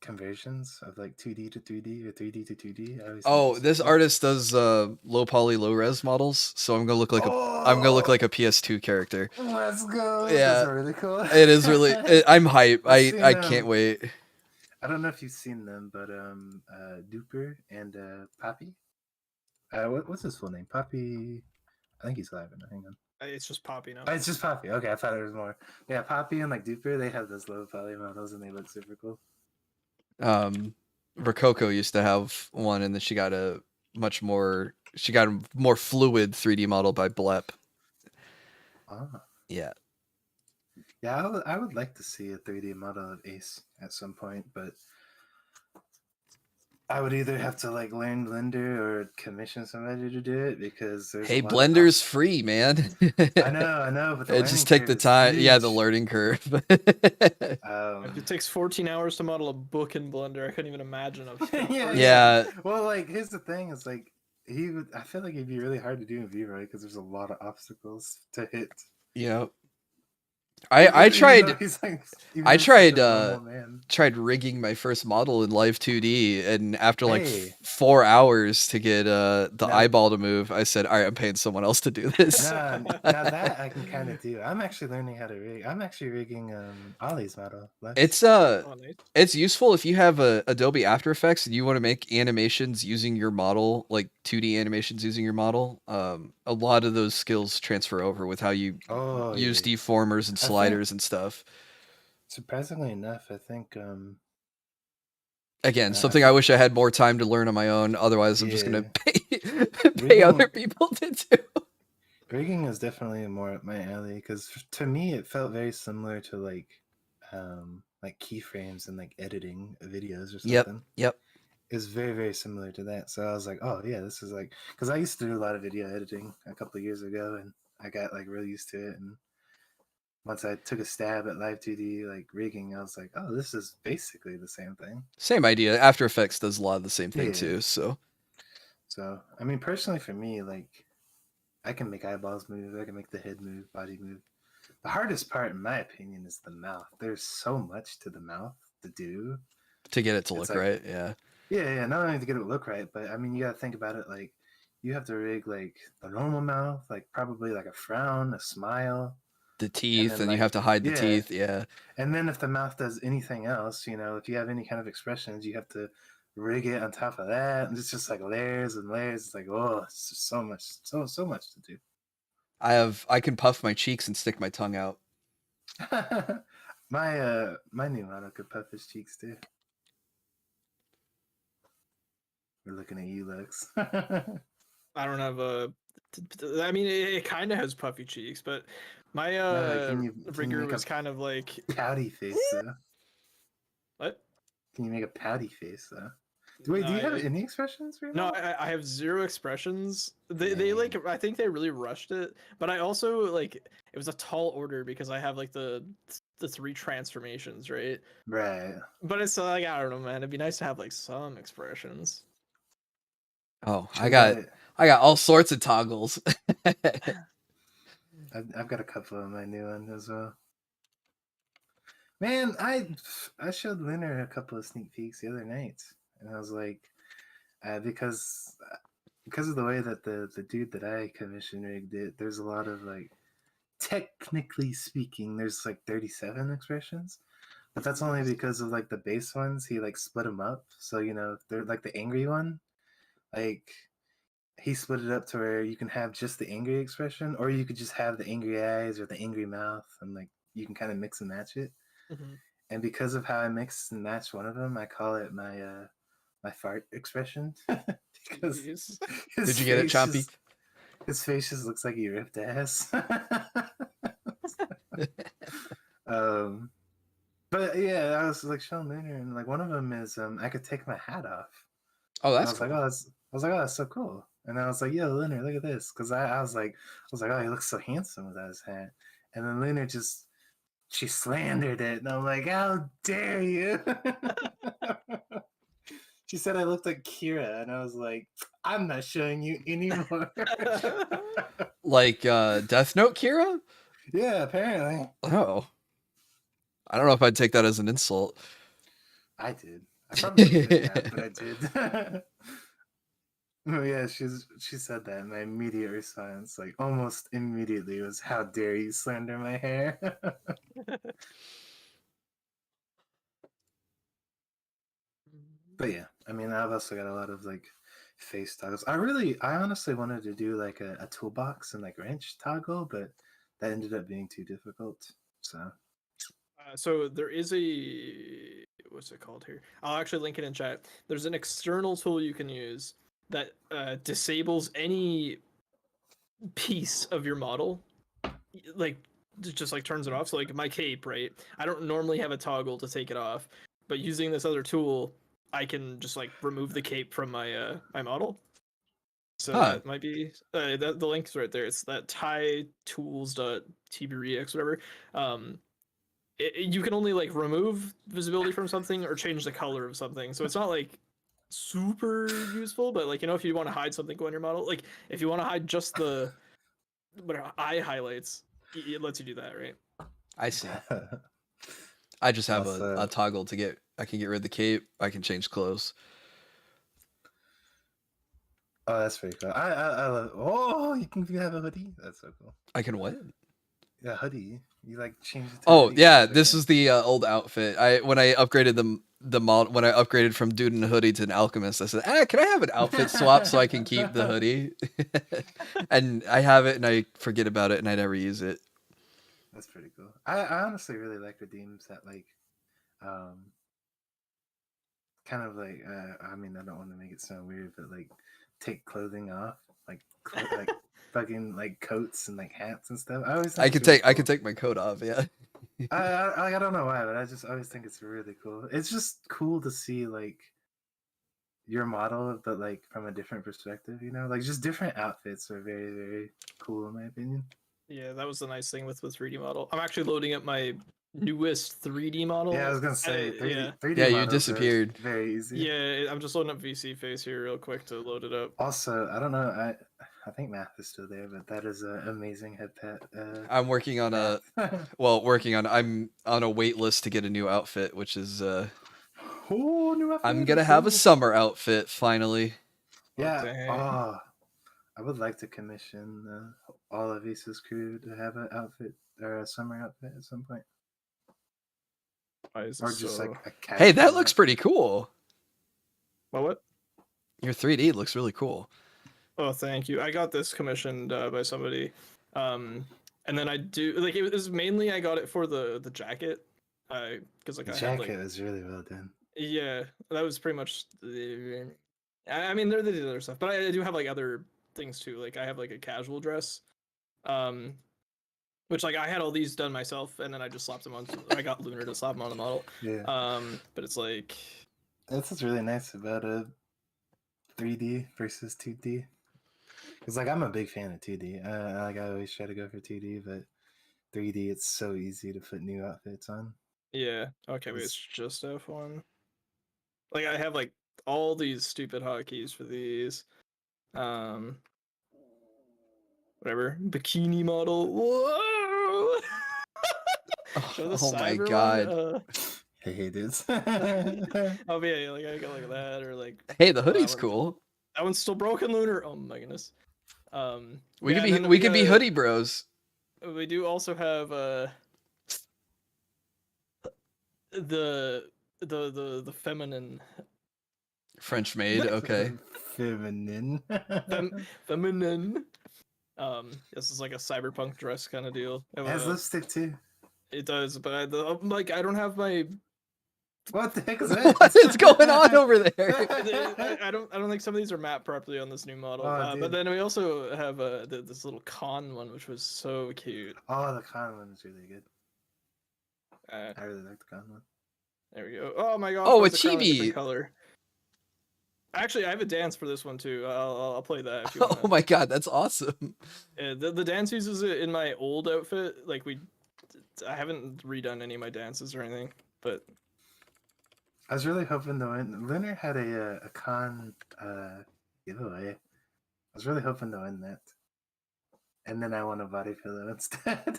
conversions of like 2D to 3D or 3D to 2D. Oh, this artist does low poly, low res models, so I'm gonna look like a PS2 character. Let's go. Yeah, that's really cool. It is really. I'm hype. I can't wait. I don't know if you've seen them, but Duper and Poppy. What's his full name? Poppy. I think he's alive now. Hang on. It's just Poppy now. It's just Poppy. Okay, I thought there was more. Yeah, Poppy and like Duper, they have those low poly models and they look super cool. Rococo used to have one, and then she got a more fluid 3D model by Blep. Ah. Yeah. Yeah, I would like to see a 3D model of Ace at some point, but I would either have to like learn Blender or commission somebody to do it because there's a Hey, lot of Blender's free, man. I know, but the It learning just take curve the is time. Yeah, the huge. learning curve. It takes 14 hours to model a book in Blender. I couldn't even imagine a yeah, Yeah. Well, like here's the thing: is like I feel like it'd be really hard to do in V-Ray because there's a lot of obstacles to hit. Yeah. I Even though tried he's like, even I though he's such tried a normal man. tried rigging my first model in Live 2D, and after like Hey. 4 hours to get the No. eyeball to move, I said, "All right, I'm paying someone else to do this." Nah, now that I can kind of do. I'm actually learning how to rig. I'm actually rigging Ollie's model. It's Oh, nice. it's useful if you have a Adobe After Effects and you want to make animations using your model, like 2D animations using your model. A lot of those skills transfer over with how you Oh use yeah. deformers and I think- sliders and stuff. Surprisingly enough, I think Again, I something I wish I had more time to learn on my own. Otherwise, I'm just gonna Yeah. pay other people to do. rigging is definitely more up my alley because to me it felt very similar to like keyframes and like editing videos or something. Yep. It's very very similar to that. So I was like, oh yeah, this is like because I used to do a lot of video editing a couple of years ago, and I got like really used to it. And once I took a stab at Live 2D like rigging, I was like, oh, this is basically the same thing. Same idea. After Effects does a lot of the same thing Yeah. too. So So I mean, personally for me, like I can make eyeballs move, I can make the head move, body move. The hardest part, in my opinion, is the mouth. There's so much to the mouth to do. to get it to It's look like- right, yeah. Yeah. Not only to get it to look right, but I mean, you got to think about it like you have to rig like the normal mouth, like probably like a frown, a smile, The teeth, then, and you like- have to hide the yeah. teeth, yeah. and then if the mouth does anything else, if you have any kind of expressions, you have to rig it on top of that, and it's just like layers and layers. It's like, oh, it's just so much, so much to do. I can puff my cheeks and stick my tongue out. my new model could puff his cheeks too. We're looking at you, Lex. I don't have a. I mean, it kind of has puffy cheeks, but my can you rigger make was a- kind of like pouty face though. what? Can you make a pouty face though? Wait, do you have any expressions for your No, model? I have zero expressions. They Dang. like I think they really rushed it, but I also like it was a tall order because I have like the 3 transformations, right? Right. But it's like I don't know, man. It'd be nice to have like some expressions. Oh, Should I got all sorts of toggles. I've got a couple of my new ones as well. Man, I showed Leonard a couple of sneak peeks the other night, and I was like, because of the way that the dude that I commission rigged it, there's a lot of like, technically speaking, there's like 37 expressions, but that's only because of like the base ones. He like split them up, so they're like the angry one, like. He split it up to where you can have just the angry expression, or you could just have the angry eyes or the angry mouth, and like you can kind of mix and match it. Mm-hmm. And because of how I mix and match one of them, I call it my fart expression. Because Jeez. Did you get it, Chompy? His face just looks like he ripped ass. But yeah, I was like showing Lunar, and like one of them is I could take my hat off. Oh, And that's I cool. was like, oh, that's so cool. And I was like, yo, Lunar, look at this, because I was like, oh, he looks so handsome without his hat. And then Lunar she slandered it, and I'm like, how dare you? She said I looked like Kira, and I was like, I'm not showing you anymore. Like Death Note Kira? Yeah, apparently. Oh. I don't know if I'd take that as an insult. I did. I probably shouldn't have, but I did. Oh yeah, she said that, and my immediate response, like almost immediately, was, "How dare you slander my hair?" But yeah, I mean, I've also got a lot of like face toggles. I honestly wanted to do like a toolbox and like wrench toggle, but that ended up being too difficult. So there is a what's it called here? I'll actually link it in chat. There's an external tool you can use that disables any piece of your model, like just like turns it off. So like my cape, right? I don't normally have a toggle to take it off, but using this other tool, I can just like remove the cape from my my model. So Huh. that might be the link's right there. It's that titools.tbrex whatever. You can only like remove visibility from something or change the color of something. So it's not like super useful, but like if you want to hide something on your model, like if you want to hide just the eye highlights, it lets you do that, right? I see. I just have Also- a toggle to get. I can get rid of the cape. I can change clothes. Oh, that's pretty cool. I love. Oh, you have a hoodie. That's so cool. I can what? Yeah, hoodie. You like change it. To Oh hoodie yeah, colors, this right? was the old outfit. When I upgraded the mod when I upgraded from dude in a hoodie to an alchemist, I said, can I have an outfit swap so I can keep the hoodie? And I have it, and I forget about it, and I never use it. That's pretty cool. I honestly really like redeems that like, kind of like. I mean, I don't want to make it sound weird, but like, take clothing off, like like fucking like coats and like hats and stuff. I always. I think could it's really take I could cool. take my coat off. Yeah. I don't know why, but I just always think it's really cool. It's just cool to see like your model, but like from a different perspective. Like just different outfits are very very cool in my opinion. Yeah, that was the nice thing with 3D model. I'm actually loading up my newest 3D model. Yeah, I was gonna say 3D, yeah. 3D Yeah, you models are disappeared. very easy. Yeah, I'm just loading up VC face here real quick to load it up. Also, I don't know. I think Math is still there, but that is an amazing head pat. I'm working on I'm on a wait list to get a new outfit, which is new outfit, I'm gonna let's have a go. summer outfit finally. Yeah. dang. Oh, I would like to commission all of Asa's crew to have an outfit or a summer outfit at some point, Why is or this just so... like a casual. Hey, that looks outfit. pretty cool. Well, what? Your 3D looks really cool. Oh, thank you. I got this commissioned by somebody. And then I do like it was mainly I got it for the jacket. Because like The I jacket had like was really well done. yeah, that was pretty much I mean they're the other stuff, but I do have like other things too. Like I have like a casual dress. Which like I had all these done myself and then I just slapped them on I got Lunar to slap them on the model. Yeah. But it's like That's what's really nice about a 3D versus 2D. Because like I'm a big fan of 2D. Like I always try to go for 2D, but 3D it's so easy to put new outfits on. yeah, okay, wait, it's just F1. Like I have like all these stupid hotkeys for these. Whatever. Bikini model. Whoa! Show the Oh my cyber god. one. Hey, dudes. Oh yeah, like I got like that or like. Hey, the that hoodie's one- cool. That one's still broken, Lunar. Oh my goodness. We yeah, could be and then we could be hoodie bros. We do also have the feminine French maid, okay. Feminine. feminine. This is like a cyberpunk dress kind of deal. It has lipstick too. It does, but I'm like I don't have my. What the heck is that? What is going on over there? I don't think some of these are mapped properly on this new model. Oh, but then we also have this little con one, which was so cute. Oh, the con one is really good. Uh, I really like the con one. there we go. Oh my god! Oh, why a is the crown chibi. different color. Actually, I have a dance for this one too. I'll play that if you want. Oh my god, that's awesome. The dance uses it in my old outfit. Like I haven't redone any of my dances or anything, but I was really hoping to win. Lunar had a con giveaway. I was really hoping to win that. And then I won a body pillow instead.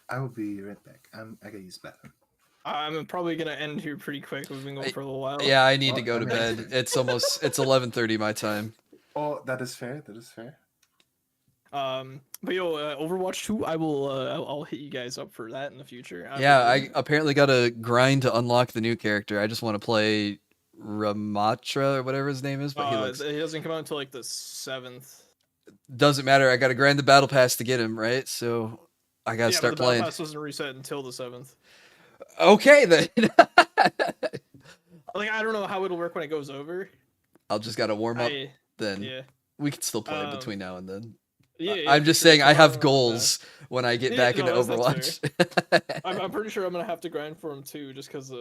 I will be right back. I gotta use the bathroom. I'm probably gonna end here pretty quick. We've been going for a little while. Yeah, I need to Well, go I to mean- bed. It's 11:30 my time. Oh, that is fair. That is fair. But yo, Overwatch 2, I'll hit you guys up for that in the future. Yeah, I apparently got to grind to unlock the new character. I just want to play Ramatra or whatever his name is, but he doesn't come out until like the 7th. doesn't matter. I got to grind the battle pass to get him, right? So I got to Yeah, start but the playing. battle pass doesn't reset until the 7th. Okay then. Like I don't know how it'll work when it goes over. I'll just got to warm up I, then. yeah. We can still play Um, between now and then. Yeah, I'm just saying I have goals when I get Yeah, back into no, that's Overwatch. I'm pretty sure I'm gonna have to grind for him too, just because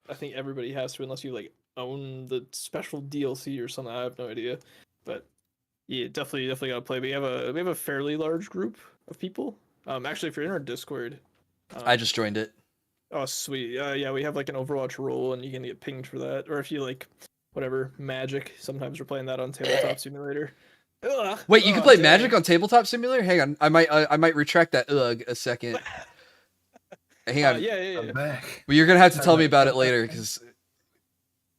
I think everybody has to unless you like own the special DLC or something. I have no idea, but yeah, definitely gotta play. We have a fairly large group of people. Actually, if you're in our Discord, I um, just joined it. oh sweet, yeah, we have like an Overwatch role, and you can get pinged for that. Or if you like, whatever Magic, sometimes we're playing that on Tabletop Simulator. Ugh, Wait, you can oh, play dang. Magic on Tabletop Simulator? Hang on, I might retract that a second. Hang on, Yeah. I'm back. well, you're gonna have to tell me about it later because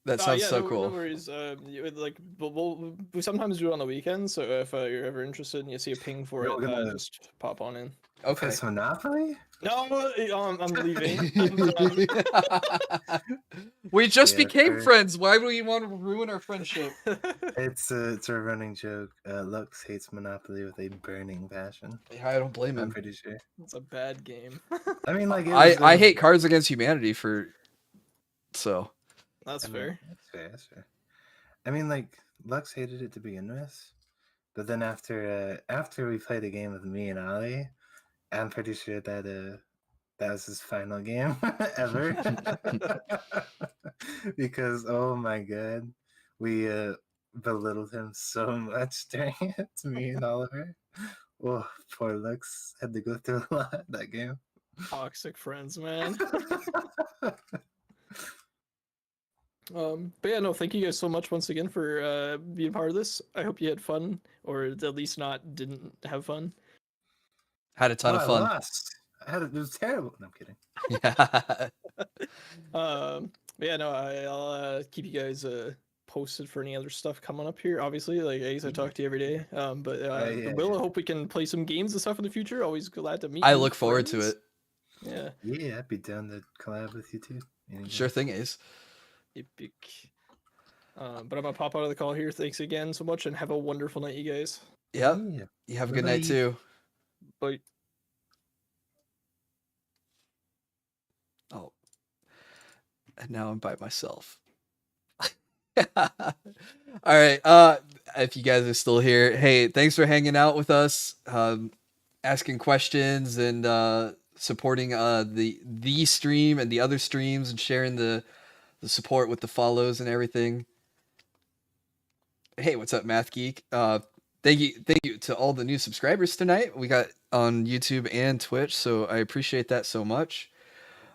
that sounds Yeah, so no, cool. no worries. Like we sometimes do it on the weekends, so if you're ever interested and you see a ping for You're it, gonna just pop on in. Okay. That's Monopoly? No, I'm leaving. I'm done. We just Yeah, became sure. friends. Why do you want to ruin our friendship? It's a running joke. Lux hates Monopoly with a burning passion. Yeah, I don't blame I'm him. pretty sure. It's a bad game. I mean, like I hate Cards Against Humanity so. That's I mean, fair. That's fair. That's fair. I mean, like Lux hated it to begin with, but then after we played a game with me and Ali, I'm pretty sure that that was his final game ever. Because oh my god, we belittled him so much during it. Me and Oliver. Oh, poor Lux had to go through a lot that game. Toxic friends, man. But yeah, no, thank you guys so much once again for being part of this. I hope you had fun, or at least not didn't have fun. Had a ton of I fun. lost. It was terrible. No, I'm kidding. Yeah. But yeah, no, I'll keep you guys posted for any other stuff coming up here. Obviously, like I guess I talk to you every day. But yeah, Will, yeah. I hope we can play some games and stuff in the future. Always glad to meet. I new look forward to friends. it. Yeah. Yeah, I'd be down to collab with you too. Anytime. Sure thing, Ace. Epic. But I'm gonna pop out of the call here. Thanks again so much, and have a wonderful night, you guys. Yep. Yeah. You have a good night Bye. too. Bye. Oh. And now I'm by myself. All right. If you guys are still here, hey, thanks for hanging out with us, asking questions and supporting the stream and the other streams and sharing the support with the follows and everything. Hey, what's up, Math Geek? Thank you to all the new subscribers tonight. We got on YouTube and Twitch, so I appreciate that so much.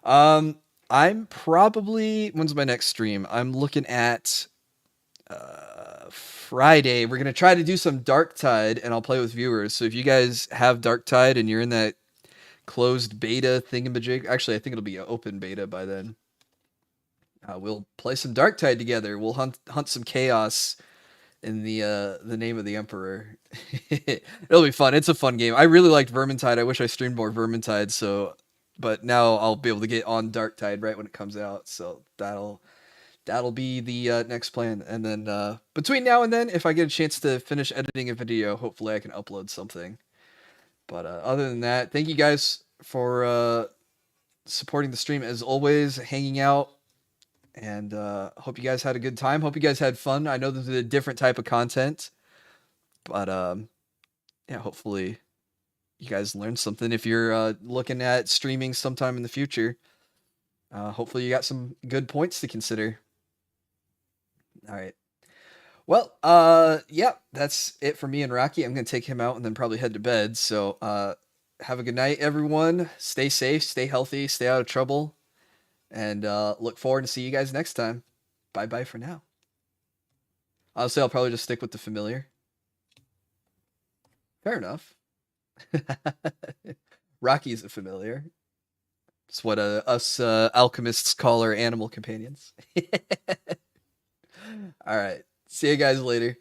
I'm probably, when's my next stream? I'm looking at Friday. We're gonna try to do some Dark Tide, and I'll play with viewers. So if you guys have Dark Tide and you're in that closed beta thingamajig, actually I think it'll be an open beta by then. We'll play some Dark Tide together. We'll hunt some chaos in the name of the Emperor. It'll be fun. It's a fun game. I really liked Vermintide. I wish I streamed more Vermintide. So, but now I'll be able to get on Dark Tide right when it comes out. So that'll be the next plan. And then between now and then, if I get a chance to finish editing a video, hopefully I can upload something. But other than that, thank you guys for supporting the stream as always, hanging out. And hope you guys had a good time. Hope you guys had fun. I know this is a different type of content, but yeah, hopefully you guys learned something. If you're looking at streaming sometime in the future, hopefully you got some good points to consider. All right. Well, yeah, that's it for me and Rocky. I'm gonna take him out and then probably head to bed. So have a good night, everyone. Stay safe, stay healthy, stay out of trouble. And look forward to see you guys next time. Bye-bye for now. Honestly, I'll probably just stick with the familiar. Fair enough. Rocky's a familiar. It's what us alchemists call our animal companions. All right. See you guys later.